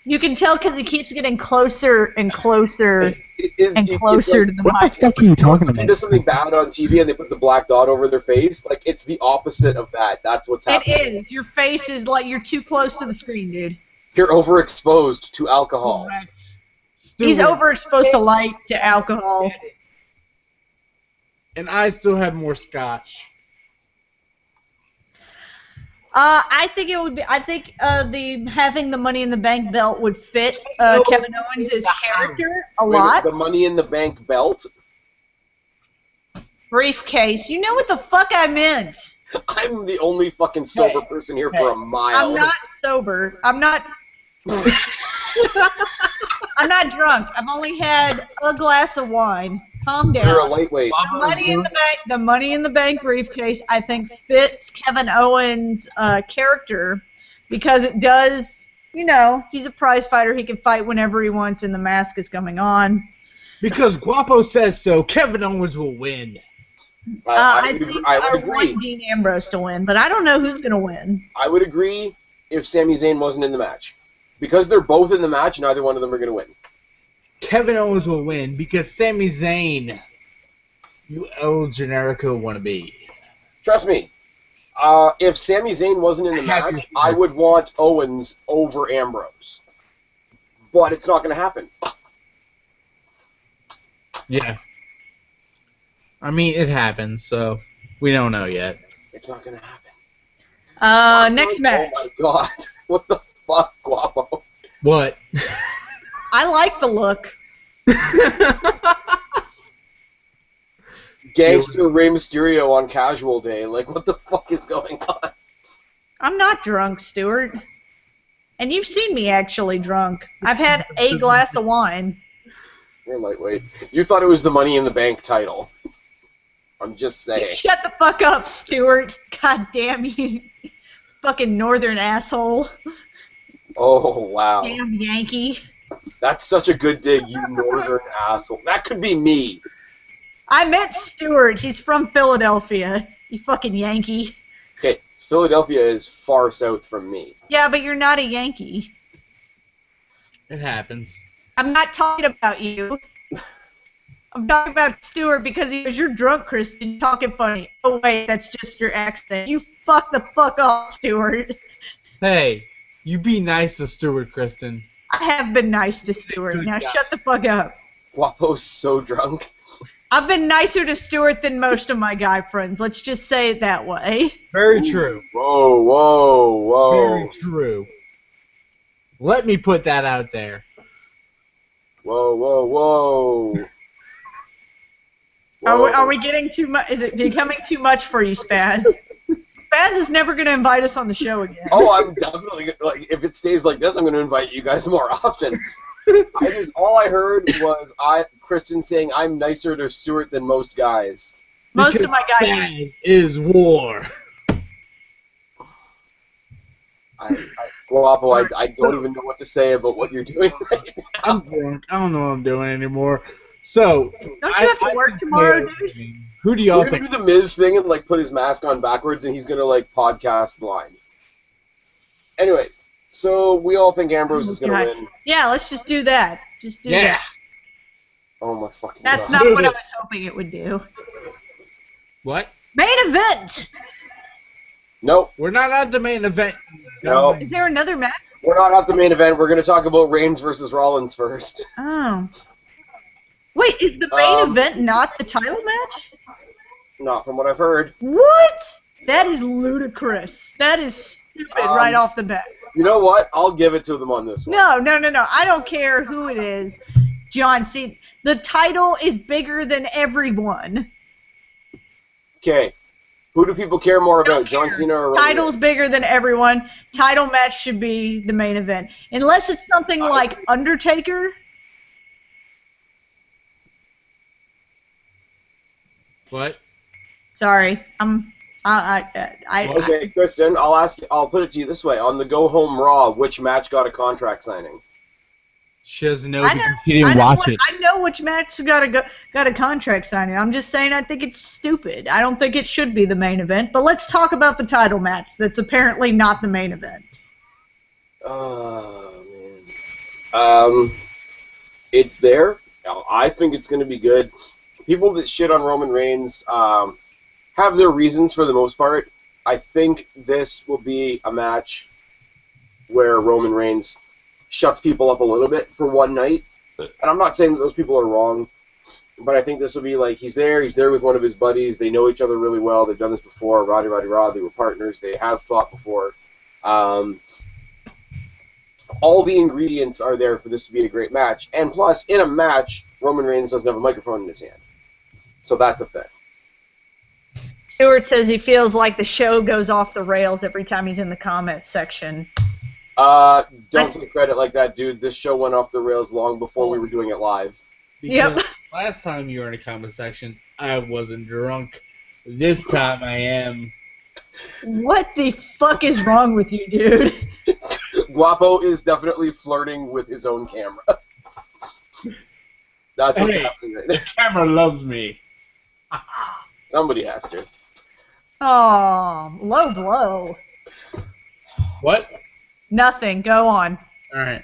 You can tell because he keeps getting closer and closer and It's closer like, to the What mic. the fuck are you talking someone about? does something bad on TV and they put the black dot over their face. Like, it's the opposite of that. That's what's It happening. is. Your face is like you're too close to the screen, dude. You're overexposed to alcohol. Correct. He's Stewart, overexposed to light, to alcohol. and I still have more scotch. I think it would be. I think the having the Money in the Bank belt would fit Kevin Owens' character a Wait, lot. the Money in the Bank belt? Briefcase. You know what the fuck I meant. I'm the only fucking sober person here for a mile. I'm not sober. I'm not. I'm not drunk. I've only had a glass of wine. Calm down. You're a lightweight. The Money in the Bank briefcase, I think, fits Kevin Owens' character because it does. You know, he's a prize fighter. He can fight whenever he wants, and the mask is coming on. Because Guapo says so, Kevin Owens will win. I would agree. want Dean Ambrose to win, but I don't know who's going to win. I would agree if Sami Zayn wasn't in the match. Because they're both in the match, neither one of them are going to win. Kevin Owens will win because Sami Zayn, you El Generico wannabe. Trust me. If Sami Zayn wasn't in the Happy match, for you. I would want Owens over Ambrose. But it's not going to happen. Yeah. I mean, it happens, so we don't know yet. It's not going to happen. Next match. Oh my god. What the fuck, Guapo? What? I like the look. Gangster Rey Mysterio on casual day. Like, what the fuck is going on? I'm not drunk, Stuart. And you've seen me actually drunk. I've had a glass of wine. You're lightweight. You thought it was the Money in the Bank title. I'm just saying. Shut the fuck up, Stuart. God damn you. Fucking northern asshole. Oh, wow. Damn Yankee. That's such a good dig, you northern asshole. That could be me. I meant Stuart. He's from Philadelphia. You fucking Yankee. Okay, Philadelphia is far south from me. Yeah, but you're not a Yankee. It happens. I'm not talking about you. I'm talking about Stuart because he goes, "You're drunk, Kristen. You're talking funny." Oh, wait, that's just your accent. You fuck the fuck off, Stuart. Hey, you be nice to Stuart, Kristen. I have been nice to Stuart. Now shut the fuck up. Guapo's so drunk. I've been nicer to Stuart than most of my guy friends. Let's just say it that way. Very true. Whoa, whoa, whoa. Very true. Let me put that out there. Whoa, whoa, whoa. Are we getting too much? Is it becoming too much for you, Spaz? Spaz is never going to invite us on the show again. Oh, I'm definitely like. If it stays like this, I'm going to invite you guys more often. All I heard was Kristen saying I'm nicer to Stuart than most guys. Most Because of my guys. Spaz is war. Guapo, I don't even know what to say about what you're doing right now. I'm drunk. I don't know what I'm doing anymore. So, Don't you have to work tomorrow, dude? Who do y'all We're think? gonna do the Miz thing and like put his mask on backwards, and he's gonna like podcast blind. Anyways, so we all think Ambrose is gonna God. win. Yeah, let's just do that. Just do Yeah. that. Oh my fucking That's god! not what I was hoping it would do. What? Main event! Nope. We're not at the main event. No. Is there another match? We're not at the main event. We're gonna talk about Reigns versus Rollins first. Oh. Wait, is the main event not the title match? Not from what I've heard. What? That is ludicrous. That is stupid right off the bat. You know what? I'll give it to them on this one. No. I don't care who it is. John Cena. The title is bigger than everyone. Okay. Who do people care more about, John Cena or Roman Title's Reigns? bigger than everyone. Title match should be the main event. Unless it's something like Undertaker. What? Sorry. Okay, Kristen, I'll put it to you this way. On the Go Home Raw, which match got a contract signing? She doesn't know I because know- He didn't watch it. I know which match got a contract signing. I'm just saying I think it's stupid. I don't think it should be the main event. But let's talk about the title match that's apparently not the main event. Oh, man. It's there. I think it's going to be good. People that shit on Roman Reigns have their reasons for the most part. I think this will be a match where Roman Reigns shuts people up a little bit for one night. And I'm not saying that those people are wrong, but I think this will be like he's there with one of his buddies. They know each other really well. They've done this before. Roddy, they were partners. They have fought before. All the ingredients are there for this to be a great match. And plus, in a match, Roman Reigns doesn't have a microphone in his hand. So that's a thing. Stewart says he feels like the show goes off the rails every time he's in the comments section. Don't take credit like that, dude. This show went off the rails long before we were doing it live. Because last time you were in a comment section, I wasn't drunk. This time I am. What the fuck is wrong with you, dude? Guapo is definitely flirting with his own camera. That's what's happening right now. The camera loves me. Somebody has to. Oh, low blow. What? Nothing. Go on. All right.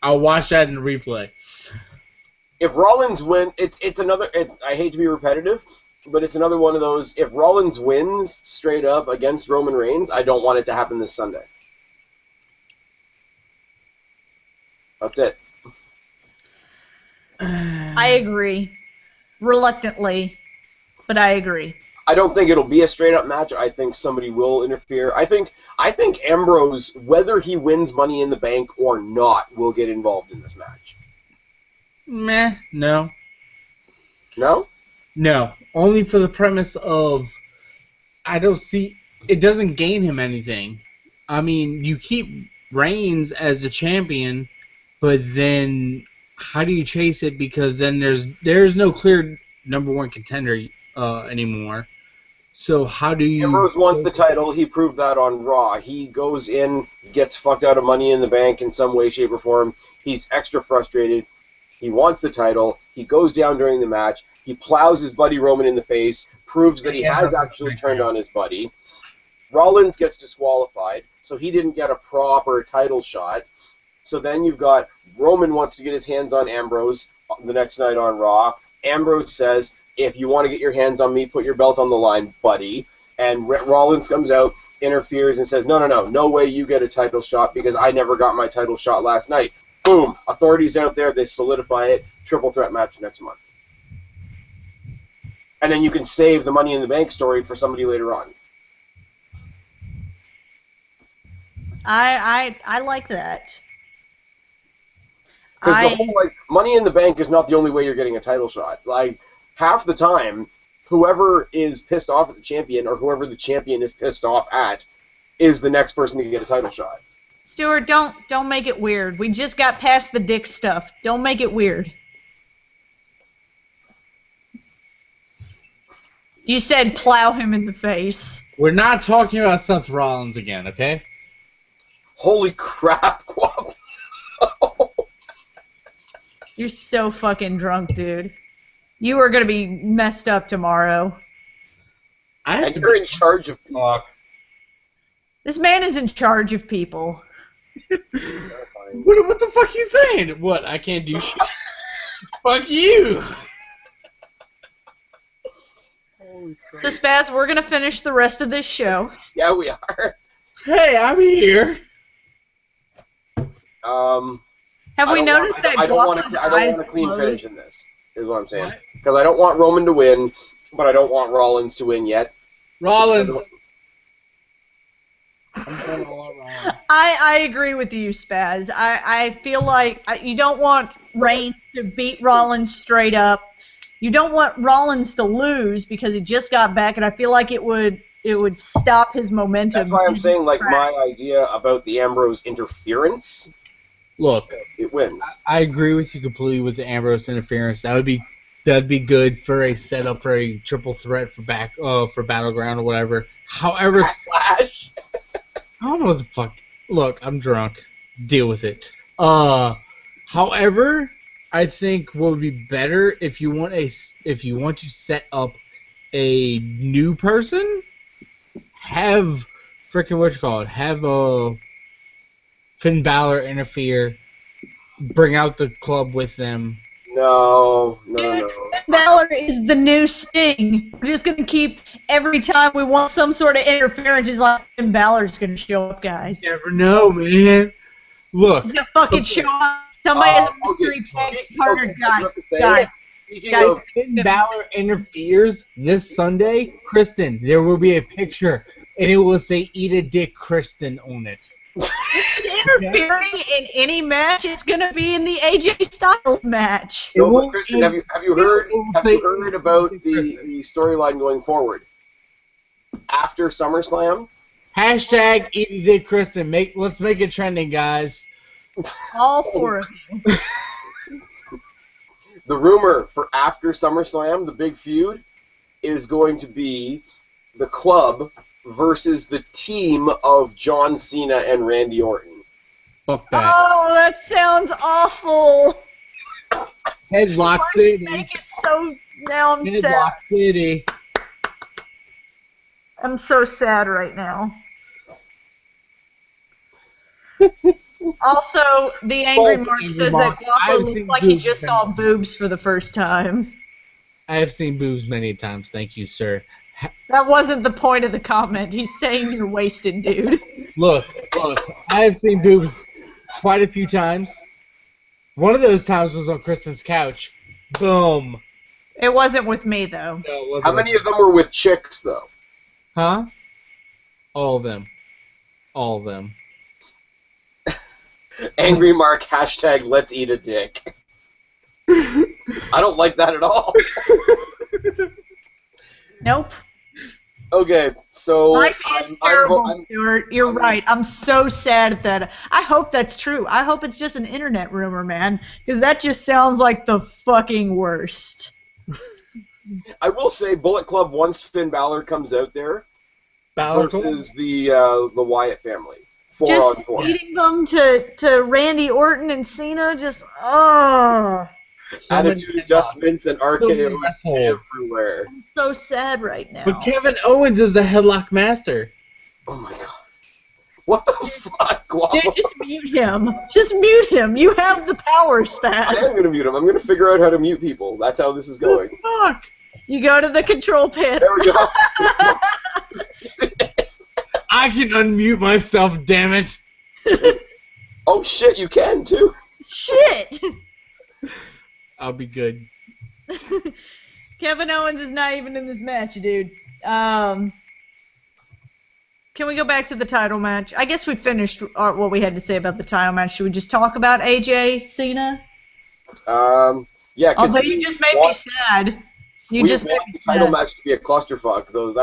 I'll watch that in the replay. If Rollins wins, it's another. I hate to be repetitive, but it's another one of those. If Rollins wins straight up against Roman Reigns, I don't want it to happen this Sunday. That's it. I agree. Reluctantly, but I agree. I don't think it'll be a straight up match. I think somebody will interfere. I think Ambrose, whether he wins Money in the Bank or not, will get involved in this match. Meh. No. No? No. Only for the premise of I don't see it doesn't gain him anything. I mean, you keep Reigns as the champion, but then how do you chase it? Because then there's no clear number one contender anymore. So how do you... Ambrose wants the title. He proved that on Raw. He goes in, gets fucked out of Money in the Bank in some way, shape, or form. He's extra frustrated. He wants the title. He goes down during the match. He plows his buddy Roman in the face, proves that he has actually turned on his buddy. Rollins gets disqualified, so he didn't get a proper title shot. So then you've got Roman wants to get his hands on Ambrose the next night on Raw. Ambrose says, if you want to get your hands on me, put your belt on the line, buddy. And Rollins comes out, interferes, and says, no way you get a title shot because I never got my title shot last night. Boom. Authorities out there, they solidify it. Triple threat match next month. And then you can save the Money in the Bank story for somebody later on. I like that. Because the whole, Money in the Bank is not the only way you're getting a title shot. Half the time, whoever is pissed off at the champion or whoever the champion is pissed off at is the next person to get a title shot. Stuart, don't make it weird. We just got past the dick stuff. Don't make it weird. You said plow him in the face. We're not talking about Seth Rollins again, okay? Holy crap, Guapo. You're so fucking drunk, dude. You are gonna be messed up tomorrow. And you're in charge of people. This man is in charge of people. What the fuck you saying? What? I can't do shit. Fuck you. So Spaz, we're gonna finish the rest of this show. Yeah, we are. Hey, I'm here. Have we noticed that I don't want a clean finish in this, is what I'm saying. Because I don't want Roman to win, but I don't want Rollins to win yet. Rollins. I'm going all out Rollins. I agree with you, Spaz. I feel like you don't want Reigns to beat Rollins straight up. You don't want Rollins to lose because he just got back, and I feel like it would stop his momentum. That's why I'm saying, like, my idea about the Ambrose interference. Look, it wins. I agree with you completely with the Ambrose interference. That'd be good for a setup for a triple threat for Battleground or whatever. However, Flash. I don't know what the fuck. Look, I'm drunk. Deal with it. However, I think what would be better if you want to set up a new person, have Finn Balor interfere, bring out the club with them. No. Finn Balor is the new Sting. We're just gonna keep every time we want some sort of interference. It's like Finn Balor's gonna show up, guys. You never know, man. Look. He's gonna fucking show up. Somebody has a mystery text partner, guys. Finn Balor interferes this Sunday. Kristen, there will be a picture, and it will say "Eat a Dick, Kristen" on it. If he's interfering in any match, it's gonna be in the AJ Styles match. No, but Kristen, have you heard about the storyline going forward after SummerSlam? Hashtag Eat a Dick, Kristen. Let's make it trending, guys. All four of you. The rumor for after SummerSlam, the big feud, is going to be the club versus the team of John Cena and Randy Orton. Fuck that. Oh, that sounds awful. Headlock City. Make it so now I'm sad. Headlock City. I'm so sad right now. Also, the Angry Mark says that Guapo looks like he just saw boobs for the first time. I have seen boobs many times, thank you, sir. That wasn't the point of the comment. He's saying you're wasted, dude. Look, I have seen boobs quite a few times. One of those times was on Kristen's couch. Boom. It wasn't with me, though. No, it wasn't. How many of them were with chicks, though? Huh? All of them. All of them. Angry Mark, hashtag let's eat a dick. I don't like that at all. Nope. Okay, so... Life is terrible, Stuart. You're right. I'm so sad at that. I hope that's true. I hope it's just an internet rumor, man, because that just sounds like the fucking worst. I will say, Bullet Club, once Finn Balor comes out there, versus the Wyatt family. 4-on-4. Leading them to Randy Orton and Cena, just, oh. Attitude adjustments and RKOs everywhere. I'm so sad right now. But Kevin Owens is the headlock master. Oh my god. What the fuck, Guapo? Dude, just mute him. Just mute him. You have the power, Spaz. I am going to mute him. I'm going to figure out how to mute people. That's how this is going. Fuck. You go to the control panel. There we go. I can unmute myself, damn it. Oh shit, you can too. Shit. I'll be good. Kevin Owens is not even in this match, dude. Can we go back to the title match? I guess we finished what we had to say about the title match. Should we just talk about AJ Cena? Yeah. Although you just made me sad. You just made me the title match to be a clusterfuck, though.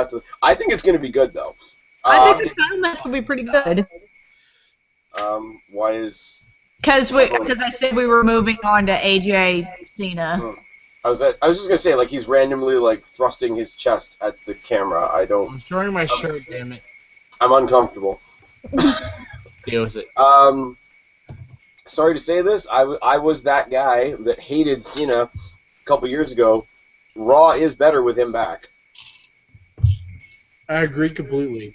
I think it's going to be good, though. I think the title match will be pretty good. Why is? Because I said we were moving on to AJ Cena. I was just gonna say, like, he's randomly like thrusting his chest at the camera. I'm showing my shirt, damn it. I'm uncomfortable. Deal with it. sorry to say this, I was that guy that hated Cena a couple years ago. Raw is better with him back. I agree completely.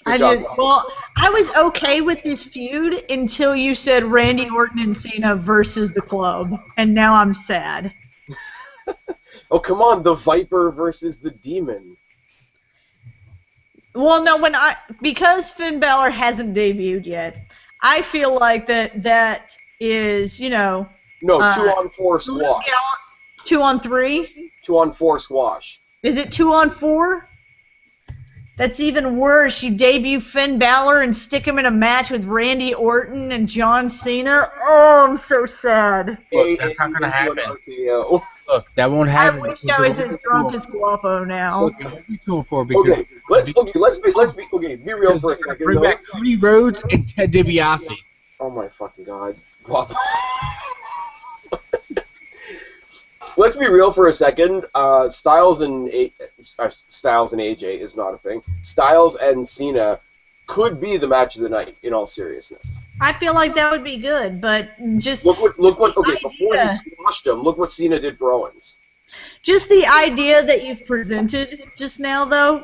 Good job. I was okay with this feud until you said Randy Orton and Cena versus the Club, and now I'm sad. Oh, come on, the Viper versus the Demon. Well, no, because Finn Balor hasn't debuted yet, I feel like that is, No, 2-on-4 squash. 2-on-3? 2-on-4 squash. Is it 2-on-4? That's even worse. You debut Finn Balor and stick him in a match with Randy Orton and John Cena. Oh, I'm so sad. Look, that's not gonna happen. Look, that won't happen. I wish I was as drunk as Guapo now. Look, it won't be 2-4 because Okay, be real for a second. bring back Cody Rhodes and Ted DiBiase. Oh my fucking god. Guapo. Let's be real for a second. Styles and AJ is not a thing. Styles and Cena could be the match of the night. In all seriousness, I feel like that would be good, but just look what. Okay, before he squashed him, look what Cena did for Owens. just the idea that you've presented just now, though,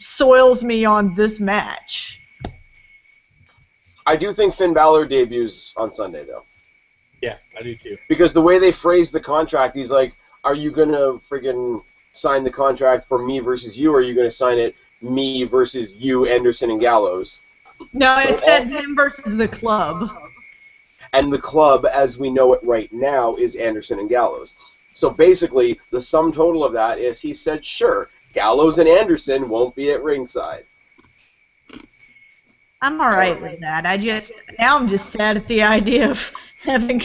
soils me on this match. I do think Finn Balor debuts on Sunday, though. Yeah, I do too. Because the way they phrased the contract, he's like, are you going to friggin' sign the contract for me versus you, or are you going to sign it me versus you, Anderson and Gallows? No, it said him versus the Club. And the Club, as we know it right now, is Anderson and Gallows. So basically, the sum total of that is he said, sure, Gallows and Anderson won't be at ringside. I'm alright with that. Now I'm just sad at the idea of having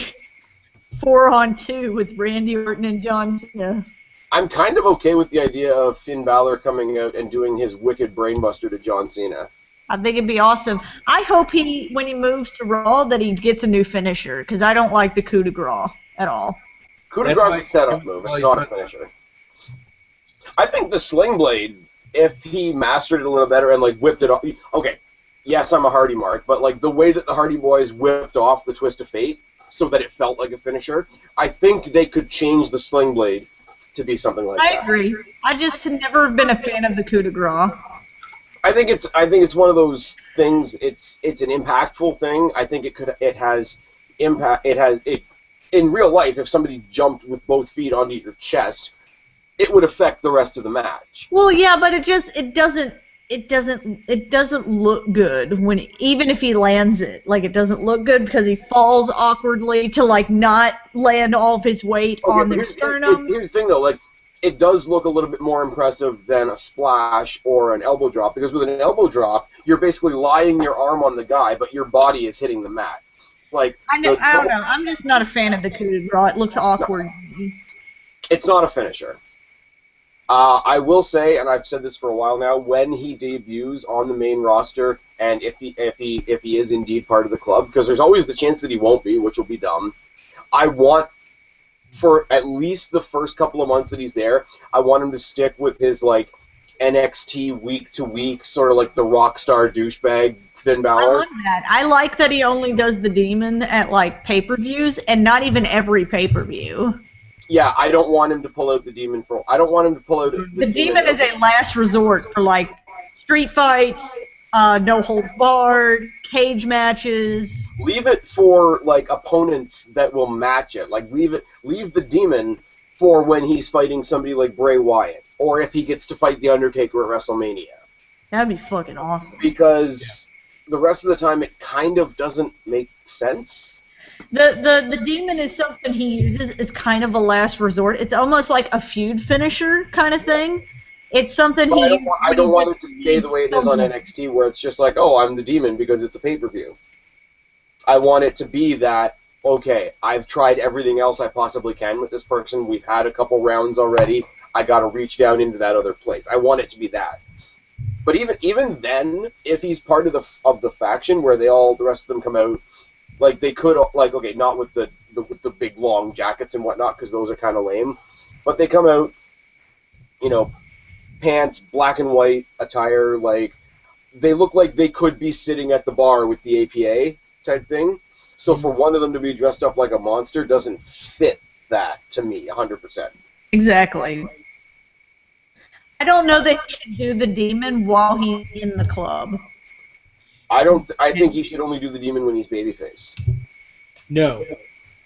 4-on-2 with Randy Orton and John Cena. I'm kind of okay with the idea of Finn Balor coming out and doing his wicked brainbuster to John Cena. I think it'd be awesome. I hope when he moves to Raw, that he gets a new finisher, because I don't like the coup de grace at all. Coup de grace is a setup move. It's not a finisher. I think the Sling Blade, if he mastered it a little better and like whipped it off. Okay, yes, I'm a Hardy Mark, but like the way that the Hardy Boys whipped off the Twist of Fate so that it felt like a finisher, I think they could change the Sling Blade to be something like that. I agree. I just have never been a fan of the coup de grace. I think it's one of those things. It's an impactful thing. I think it has impact. In real life, if somebody jumped with both feet onto your chest, it would affect the rest of the match. Well, yeah, but it doesn't look good even if he lands it. Like, it doesn't look good because he falls awkwardly to like not land all of his weight on their sternum. Here's the thing though, like it does look a little bit more impressive than a splash or an elbow drop, because with an elbow drop, you're basically lying your arm on the guy, but your body is hitting the mat. Like I don't know. I'm just not a fan of the coup de grace. It looks awkward. No, it's not a finisher. I will say, and I've said this for a while now, when he debuts on the main roster, and if he is indeed part of the club, because there's always the chance that he won't be, which will be dumb. I want, for at least the first couple of months that he's there, I want him to stick with his like NXT week to week, sort of like the rock star douchebag Finn Balor. I like that. I like that he only does the Demon at like pay-per-views, and not even every pay-per-view. Yeah, I don't want him to pull out the Demon for. I don't want him to pull out the Demon is a last resort for like street fights, no holds barred, cage matches. Leave it for like opponents that will match it. Like leave the Demon for when he's fighting somebody like Bray Wyatt, or if he gets to fight the Undertaker at WrestleMania. That'd be fucking awesome. Because the rest of the time it kind of doesn't make sense. The Demon is something he uses. It's kind of a last resort. It's almost like a feud finisher kind of thing. It's something I don't want it to stay the way it is on NXT, where it's just like, oh, I'm the Demon because it's a pay-per-view. I want it to be that, okay, I've tried everything else I possibly can with this person. We've had a couple rounds already. I got to reach down into that other place. I want it to be that. But even then, if he's part of the faction where the rest of them come out. Like, they could, like, okay, not with the big, long jackets and whatnot, because those are kind of lame. But they come out, pants, black and white attire, like, they look like they could be sitting at the bar with the APA, type thing. So for one of them to be dressed up like a monster doesn't fit that to me 100%. Exactly. I don't know that he should do the demon while he's in the club. I think he should only do the demon when he's babyface. No.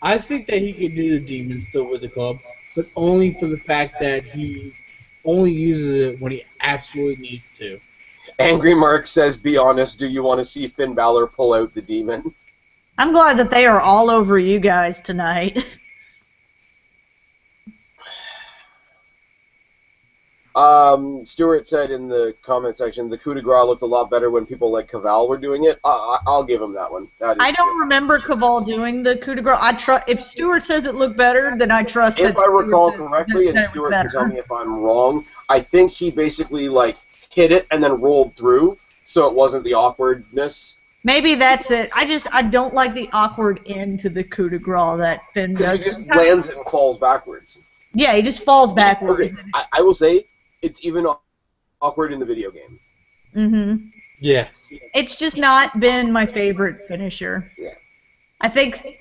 I think that he could do the demon still with the club, but only for the fact that he only uses it when he absolutely needs to. Angry Mark says, be honest, do you want to see Finn Balor pull out the demon? I'm glad that they are all over you guys tonight. Stuart said in the comment section, the coup de grace looked a lot better when people like Caval were doing it. I'll give him that one. That is I don't true. remember Caval doing the coup de grace. If Stuart says it looked better, then I trust If that I recall Stuart correctly, and Stuart can tell me if I'm wrong, I think he basically like hit it and then rolled through, so it wasn't the awkwardness. Maybe that's it. I don't like the awkward end to the coup de grace that Finn Because does. he just lands and falls backwards. Yeah, he just falls backwards. Okay, I will say it's even awkward in the video game. Mm-hmm. Yeah. It's just not been my favorite finisher. Yeah. I think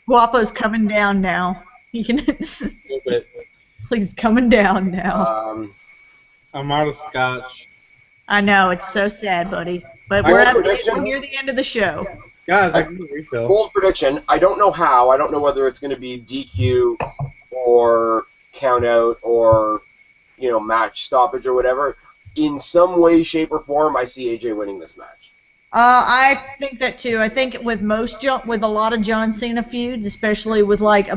Guapo's coming down now. He can. A little bit. He's coming down now. I'm out of scotch. I know, it's so sad, buddy. But I we're have a prediction. near the end of the show. Guys, I can refill. Bold prediction. I don't know how. I don't know whether it's going to be DQ or count out or match stoppage or whatever. In some way, shape, or form, I see AJ winning this match. I think that too. I think with a lot of John Cena feuds, especially with like a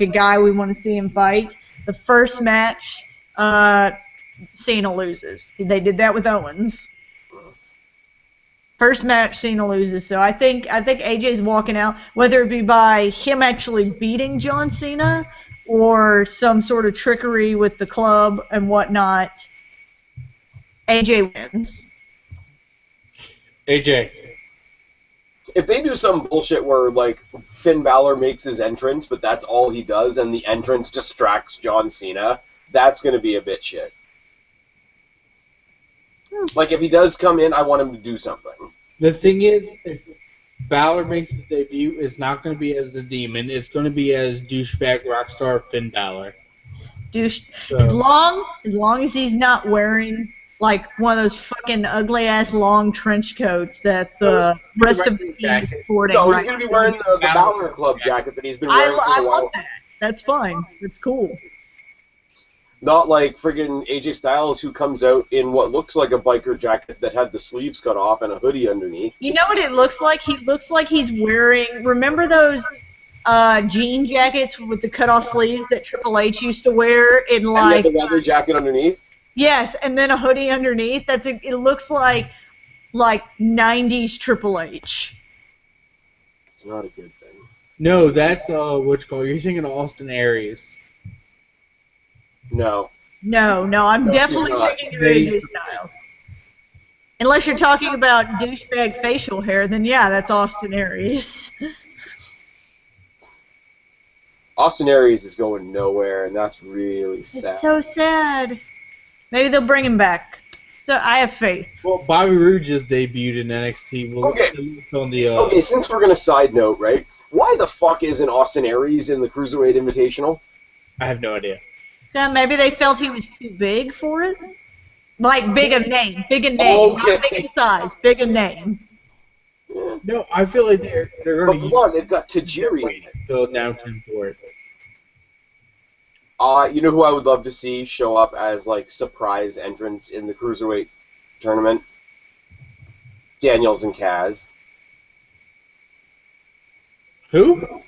guy we want to see him fight, the first match, Cena loses. They did that with Owens. First match, Cena loses. So I think AJ's walking out, whether it be by him actually beating John Cena or some sort of trickery with the club and whatnot. AJ wins. AJ. If they do some bullshit where, like, Finn Balor makes his entrance, but that's all he does, and the entrance distracts John Cena, that's going to be a bit shit. Like, if he does come in, I want him to do something. The thing is, if Balor makes his debut, it's not going to be as the Demon. It's going to be as douchebag rockstar Finn Balor. So. As long as he's not wearing like one of those fucking ugly ass long trench coats that the rest of the team is sporting. No, he's going to be wearing the Balor Club jacket that he's been wearing for a while. I love that. That's fine. It's cool. Not like friggin' AJ Styles, who comes out in what looks like a biker jacket that had the sleeves cut off and a hoodie underneath. You know what it looks like? He looks like he's wearing. Remember those jean jackets with the cut off sleeves that Triple H used to wear in like. And the leather jacket underneath. Yes, and then a hoodie underneath. It looks like 90s Triple H. It's not a good thing. No, that's what you call. You're thinking of Austin Aries. No. No, I'm definitely thinking of AJ Styles. Unless you're talking about douchebag facial hair, then yeah, that's Austin Aries. Austin Aries is going nowhere, and that's really sad. It's so sad. Maybe they'll bring him back. So I have faith. Well, Bobby Roode just debuted in NXT. Okay, since we're going to side note, right? Why the fuck isn't Austin Aries in the Cruiserweight Invitational? I have no idea. Yeah, maybe they felt he was too big for it. Like big a name, Okay. not big in size, big a name. Yeah. No, I feel like they're going to use. But come on, they've got Tajiri in it. To announce him for it. You know who I would love to see show up as like surprise entrance in the Cruiserweight tournament? Daniels and Kaz. Who?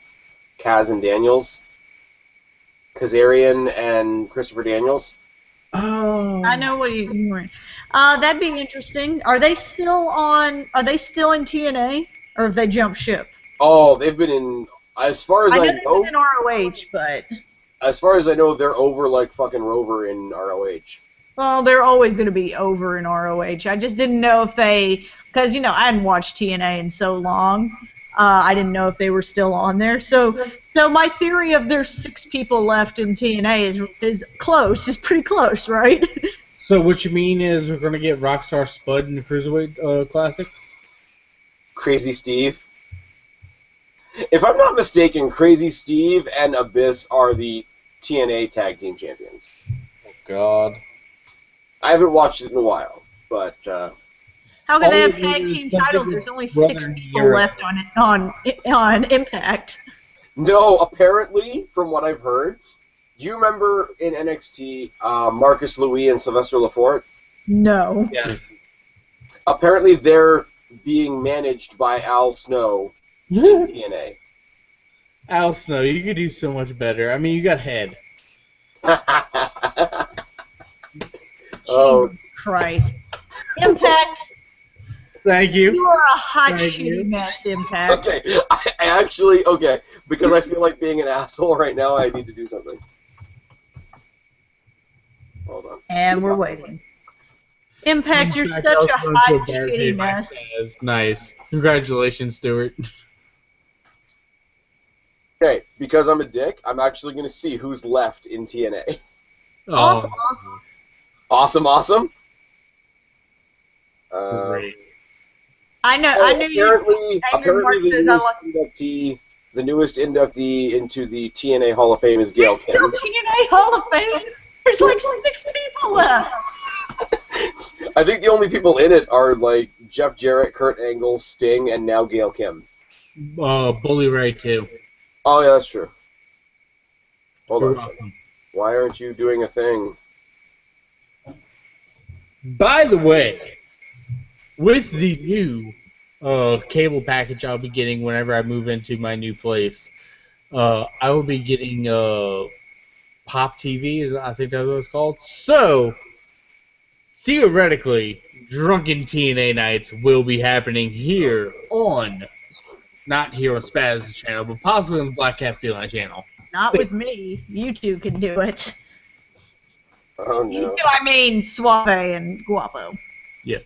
Kaz and Daniels. Kazarian and Christopher Daniels. Oh. I know what you're doing. That'd be interesting. Are they still in TNA, or have they jumped ship? Oh, they've been in. As far as I know, they've been in ROH, but. As far as I know, they're over like fucking Rover in ROH. Well, they're always going to be over in ROH. I just didn't know if because I hadn't watched TNA in so long. I didn't know if they were still on there. So my theory of there's 6 people left in TNA is close. Is pretty close, right? So what you mean is we're going to get Rockstar Spud in the Cruiserweight Classic? Crazy Steve. If I'm not mistaken, Crazy Steve and Abyss are the TNA Tag Team Champions. Oh, God. I haven't watched it in a while, but How can they have All tag it is team something titles? with There's only Brother 6 people Europe. left on Impact. no, apparently, from what I've heard, do you remember in NXT Marcus Louis and Sylvester Lafort? No. Yes. Apparently, they're being managed by Al Snow in TNA. Al Snow, you could do so much better. I mean, you got head. Oh. Jesus Christ. Impact, Thank you. you are a hot, Thank shitty you. mess, Impact. Okay, I actually, because I feel like being an asshole right now, I need to do something. Hold on. And we're waiting. Impact, you're In fact, such I was a going hot, to shitty barricade my mess. Spaz. Nice. Congratulations, Stuart. Okay, because I'm a dick, I'm actually going to see who's left in TNA. Awesome. Awesome. Great. I knew you. Apparently, Anger Mark says I like. the newest inductee into the TNA Hall of Fame is Gail There's still Kim. TNA Hall of Fame. There's like 6 people left. I think the only people in it are like Jeff Jarrett, Kurt Angle, Sting, and now Gail Kim. Bully Ray, too. Oh yeah, that's true. Hold You're on. welcome. Why aren't you doing a thing? By the way, with the new cable package I'll be getting whenever I move into my new place, I will be getting Pop TV, I think that's what it's called. So, theoretically, Drunken TNA nights will be happening here not here on Spaz's channel, but possibly on the Black Cat Feline channel. Not with me. You two can do it. Oh You no. two, I mean Suave and Guapo. Yes.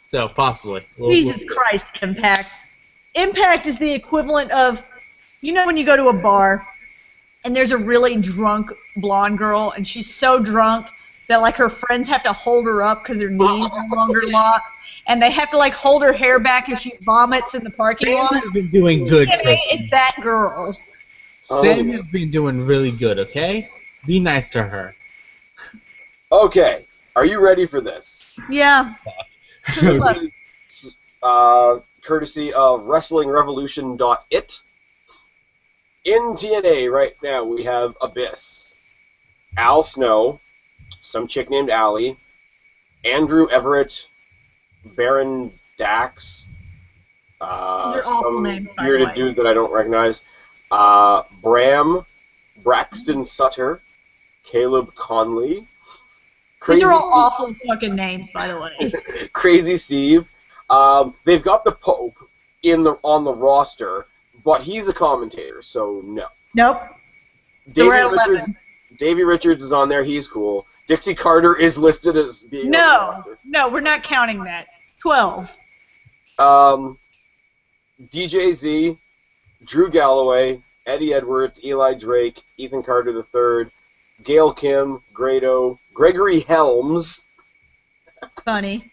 So, possibly. Jesus Christ, Impact. Impact is the equivalent of, you know when you go to a bar and there's a really drunk blonde girl and she's so drunk that like her friends have to hold her up because her knees no longer lock, and they have to like hold her hair back if she vomits in the parking lot. Sam has been doing good, TNA Kristen. is that girl. Sam has been doing really good, okay? Be nice to her. Okay, are you ready for this? Yeah. This is courtesy of WrestlingRevolution.it. In TNA right now we have Abyss, Al Snow, some chick named Allie, Andrew Everett, Baron Dax, These are awful some names, by the bearded way. dude that I don't recognize, Bram, Braxton Sutter, Caleb Conley, These are all Steve- awful fucking names, by the way. Crazy Steve. They've got the Pope on the roster, but he's a commentator, so no. Nope. So we're at Davey Richards is on there. He's cool. Dixie Carter is listed as being on the No, roster. no, we're not counting that. 12. DJ Z, Drew Galloway, Eddie Edwards, Eli Drake, Ethan Carter III, Gail Kim, Grado, Gregory Helms, Funny.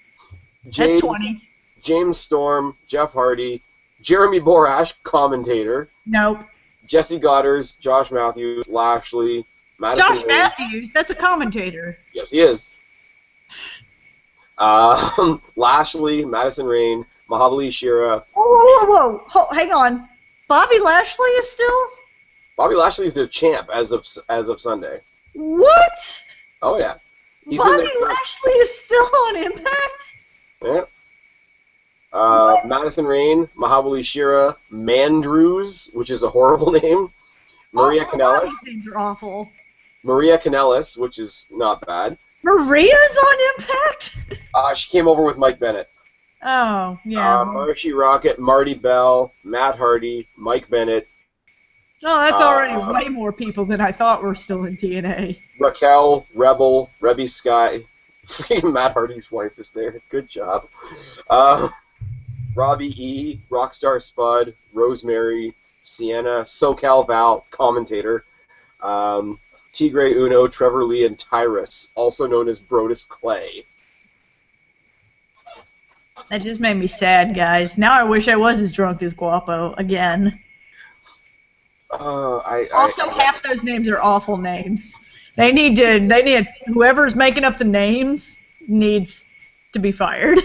That's James, 20. James Storm, Jeff Hardy, Jeremy Borash, commentator, Nope. Jesse Goddard, Josh Matthews, Lashley, Madison Josh Rain. Matthews, that's a commentator. Yes, he is. Lashley, Madison Rain, Mahabali Shira. Whoa. Hang on. Bobby Lashley is still? Bobby Lashley's the champ as of Sunday. What? Oh yeah. He's been Bobby there. Lashley is still on Impact? Yeah. Madison Rain, Mahabali Shira, Mandrews, which is a horrible name. Maria All Kanellis. these names are awful. Maria Kanellis, which is not bad. Maria's on Impact? She came over with Mike Bennett. Oh, yeah. Marshy Rocket, Marty Bell, Matt Hardy, Mike Bennett, Oh, that's already way more people than I thought were still in TNA. Raquel, Rebel, Rebby Sky. Freaking Matt Hardy's wife is there. Good job. Robbie E, Rockstar Spud, Rosemary, Sienna, SoCal Val, commentator, Tigre Uno, Trevor Lee, and Tyrus, also known as Brodus Clay. That just made me sad, guys. Now I wish I was as drunk as Guapo again. Also, half those names are awful names. Whoever's making up the names needs to be fired.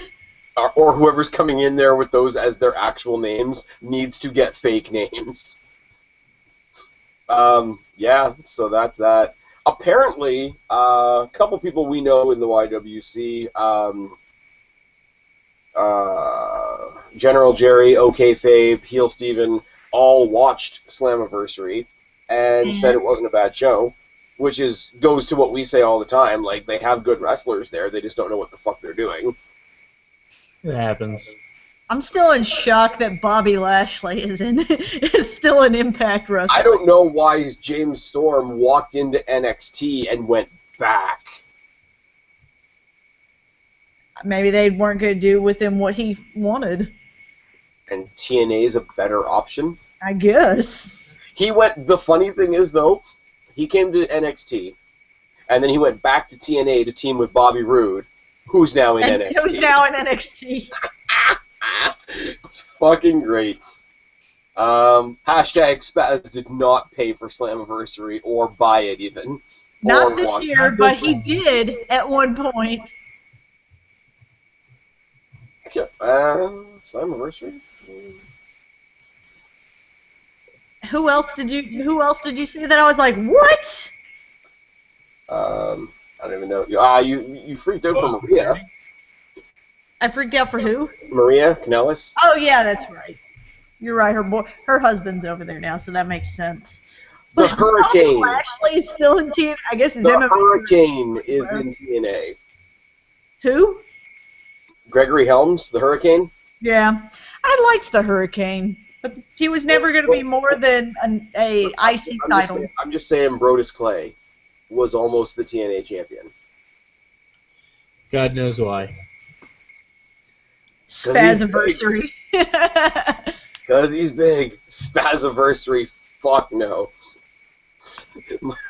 Or whoever's coming in there with those as their actual names needs to get fake names. Yeah, so that's that. Apparently, a couple people we know in the YWC, General Jerry, OK Fabe, Heel Steven, all watched Slammiversary and said it wasn't a bad show, which goes to what we say all the time. Like, they have good wrestlers there, they just don't know what the fuck they're doing. It happens. I'm still in shock that Bobby Lashley is still an Impact wrestler. I don't know why James Storm walked into NXT and went back. Maybe they weren't going to do with him what he wanted. And TNA is a better option? I guess. The funny thing is, though, he came to NXT, and then he went back to TNA to team with Bobby Roode, who's now in NXT. Who's now in NXT. It's fucking great. Hashtag Spaz did not pay for Slammiversary or buy it even. Not this year, but he did at one point. Slammiversary? Who else did you say that I was like, what? I don't even know. You freaked out for Maria. I freaked out for who? Maria Kanellis. Oh yeah, that's right. You're right. Her husband's over there now, so that makes sense. The Hurricane. Ashley is still in TNA. I guess the Hurricane is in TNA. Who? Gregory Helms, the Hurricane. Yeah, I liked the Hurricane, but he was never going to be more than a IC title. I'm just saying, Brodus Clay was almost the TNA champion. God knows why. Spaziversary. Because he's big. Spaziversary. Fuck no.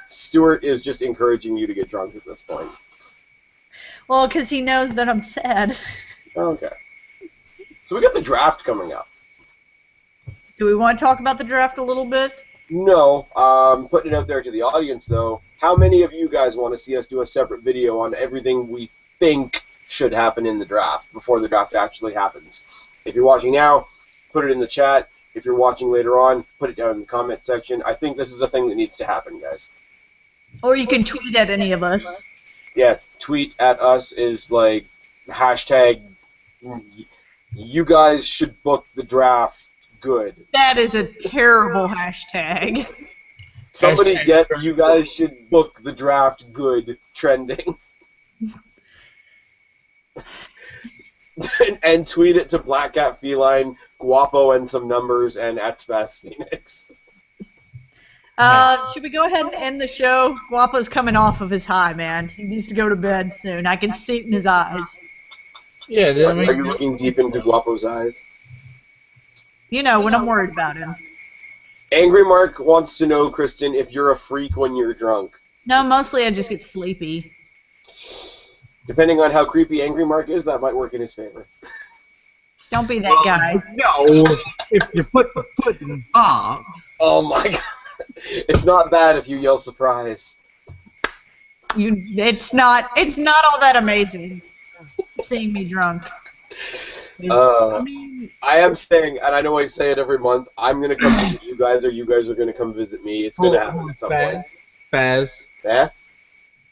Stuart is just encouraging you to get drunk at this point. Well, because he knows that I'm sad. Okay. So we got the draft coming up. Do we want to talk about the draft a little bit? No. Putting it out there to the audience, though. How many of you guys want to see us do a separate video on everything we think should happen in the draft before the draft actually happens? If you're watching now, put it in the chat. If you're watching later on, put it down in the comment section. I think this is a thing that needs to happen, guys. Or you can tweet at any of us. Yeah, tweet at us is like hashtag you guys should book the draft good. That is a terrible hashtag. Somebody get you guys should book the draft good trending. and tweet it to Black Cat Feline, Guapo and some numbers, and at Spaz Phoenix. Should we go ahead and end the show? Guapo's coming off of his high, man. He needs to go to bed soon. I can see it in his eyes. Yeah, Are you looking deep into Guapo's eyes? You know, when I'm worried about him. Angry Mark wants to know, Kristen, if you're a freak when you're drunk. No, mostly I just get sleepy. Depending on how creepy Angry Mark is, that might work in his favor. Don't be that guy. No, if you put the pudding in Bob. Oh my god. It's not bad if you yell surprise. It's not all that amazing seeing me drunk. I am saying, and I know I say it every month, I'm going to come visit you guys, or you guys are going to come visit me. It's going to happen at some point. Spaz. Yeah?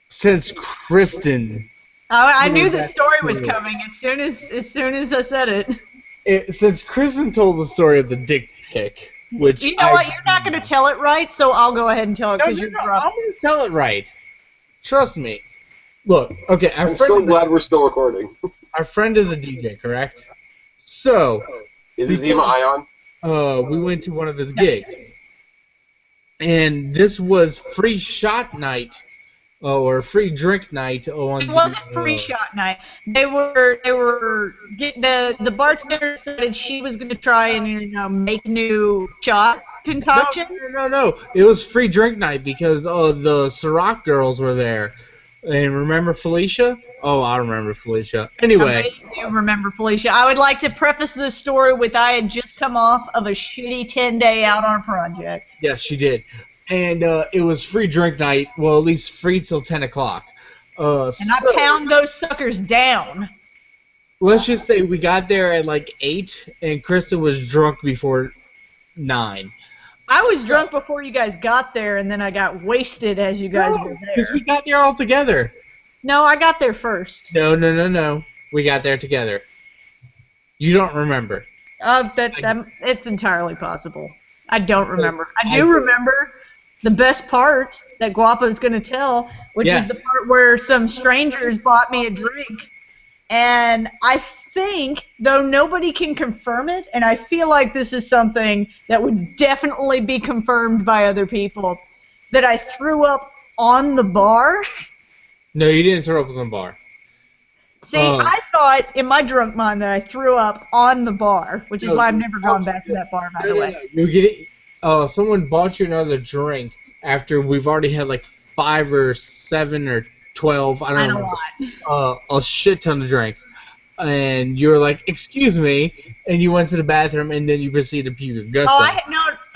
Since Kristen... I knew the story was coming as soon as I said it. Since Kristen told the story of the dick pic, which you know what, you're not going to tell it right, so I'll go ahead and tell it because you're drunk. I'm going to tell it right. Trust me. Look, okay, I'm so glad we're still recording. Our friend is a DJ, correct? So, is it Zima Ion? We went to one of his gigs, and this was free shot night, or free drink night. It wasn't free shot night. They were getting the bartender said she was going to try and make new shot concoction. No. It was free drink night because the Ciroc girls were there. And remember Felicia? Oh, I remember Felicia. I Anyway, bet you do remember Felicia. I would like to preface this story with I had just come off of a shitty 10-day out on a project. yes, she did. And it was free drink night. Well, at least free till 10 o'clock. And I pound those suckers down. Let's just say we got there at like 8, and Kristen was drunk before 9. I was drunk before you guys got there, and then I got wasted as you guys were Because there. we got there all together. No, I got there first. No. We got there together. You don't remember. It's entirely possible. I don't remember. I do remember the best part that Guapo's going to tell, which is the part where some strangers bought me a drink. And I think, though nobody can confirm it, and I feel like this is something that would definitely be confirmed by other people, that I threw up on the bar. No, you didn't throw up on the bar. See, I thought in my drunk mind that I threw up on the bar, which is why I've never gone back to that bar, by the way. You're getting, someone bought you another drink after we've already had like 5 or 7 or 12, I don't know, a shit ton of drinks. And you were like, excuse me, and you went to the bathroom, and then you proceeded to puke your guts out.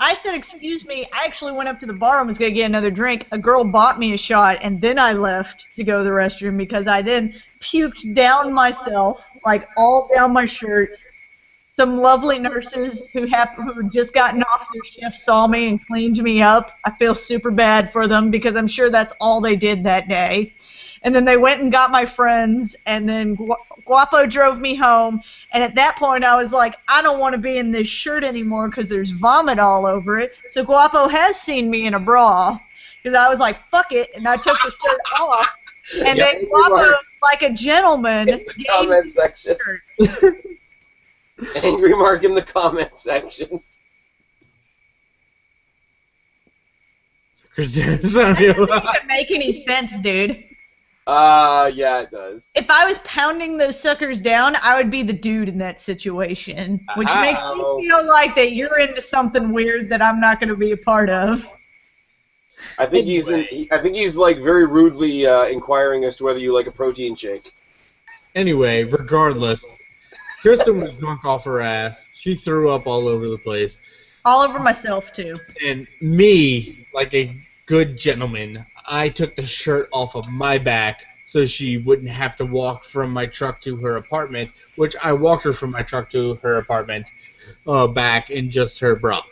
I said, excuse me. I actually went up to the bar and was going to get another drink. A girl bought me a shot, and then I left to go to the restroom because I then puked down myself, like all down my shirt. Some lovely nurses who had just gotten off their shift saw me and cleaned me up. I feel super bad for them because I'm sure that's all they did that day. And then they went and got my friends, and then Guapo drove me home. And at that point, I was like, I don't want to be in this shirt anymore because there's vomit all over it. So Guapo has seen me in a bra because I was like, fuck it, and I took the shirt off. And then Guapo, like a gentleman, in the comment section. Angry mark in the comment section. That doesn't even make any sense, dude. Yeah, it does. If I was pounding those suckers down, I would be the dude in that situation, which makes me feel like that you're into something weird that I'm not going to be a part of. I think he's like very rudely inquiring as to whether you like a protein shake. Anyway, regardless, Kristen was drunk off her ass. She threw up all over the place. All over myself, too. And me, like a good gentleman, I took the shirt off of my back so she wouldn't have to walk from my truck to her apartment, which I walked her from my truck to her apartment back in just her bra.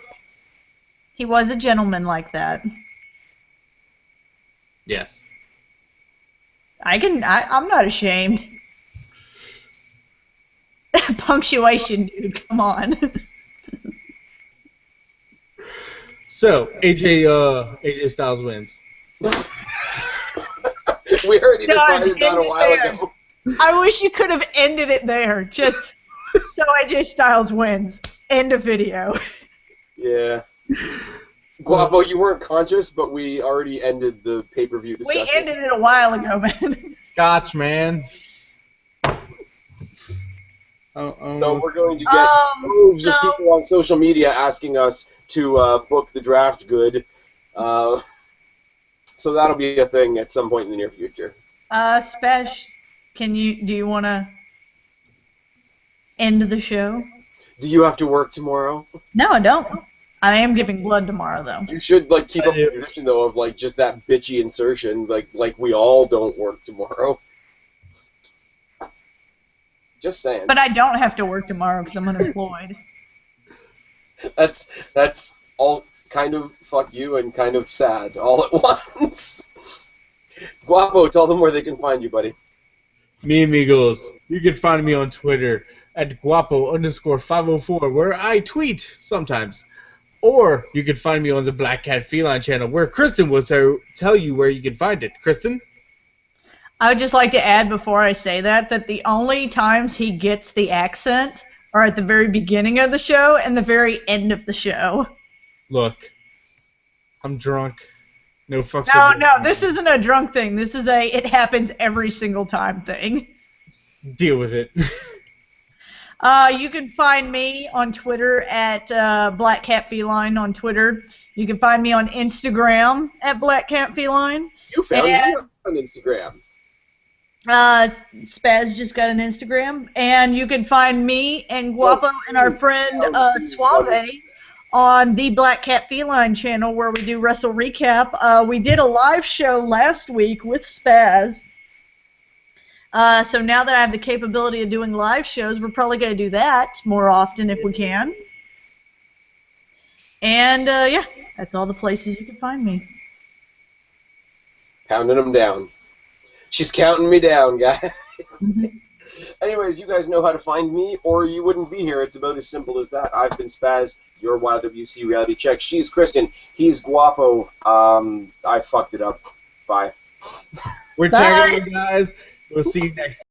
He was a gentleman like that. Yes. I'm not ashamed. Punctuation, dude, come on. So, AJ Styles wins. We already decided that a while ago. I wish you could have ended it there. Just so AJ Styles wins. End of video. Yeah. Guapo, you weren't conscious, but we already ended the pay-per-view discussion. We ended it a while ago, man. Gotcha, man. So we're going to get moves of people on social media asking us to book the draft good. So that'll be a thing at some point in the near future. Spaz, do you want to end the show? Do you have to work tomorrow? No, I don't. I am giving blood tomorrow, though. You should keep up the tradition though of just that bitchy insertion, like we all don't work tomorrow. Just saying. But I don't have to work tomorrow because I'm unemployed. That's all kind of fuck you and kind of sad all at once. Guapo, tell them where they can find you, buddy. Me amigos, you can find me on Twitter at Guapo_504, where I tweet sometimes. Or you can find me on the Black Cat Feline channel, where Kristen will tell you where you can find it. Kristen? I would just like to add before I say that the only times he gets the accent are at the very beginning of the show and the very end of the show. Look, I'm drunk. No fucks. No, this isn't a drunk thing. This is a it happens every single time thing. Deal with it. You can find me on Twitter at Black Cat Feline on Twitter. You can find me on Instagram at Black Cat Feline. You found me on Instagram. Spaz just got an Instagram, and you can find me and Guapo and our friend Suave on the Black Cat Feline channel, where we do Wrestle Recap. We did a live show last week with Spaz. So now that I have the capability of doing live shows, we're probably going to do that more often if we can. And, yeah, that's all the places you can find me. Pounding them down. She's counting me down, guys. Mm-hmm. Anyways, you guys know how to find me, or you wouldn't be here. It's about as simple as that. I've been Spaz, your YWC Reality Check. She's Kristen. He's Guapo. I fucked it up. Bye. We're tagging you guys. We'll see you next time.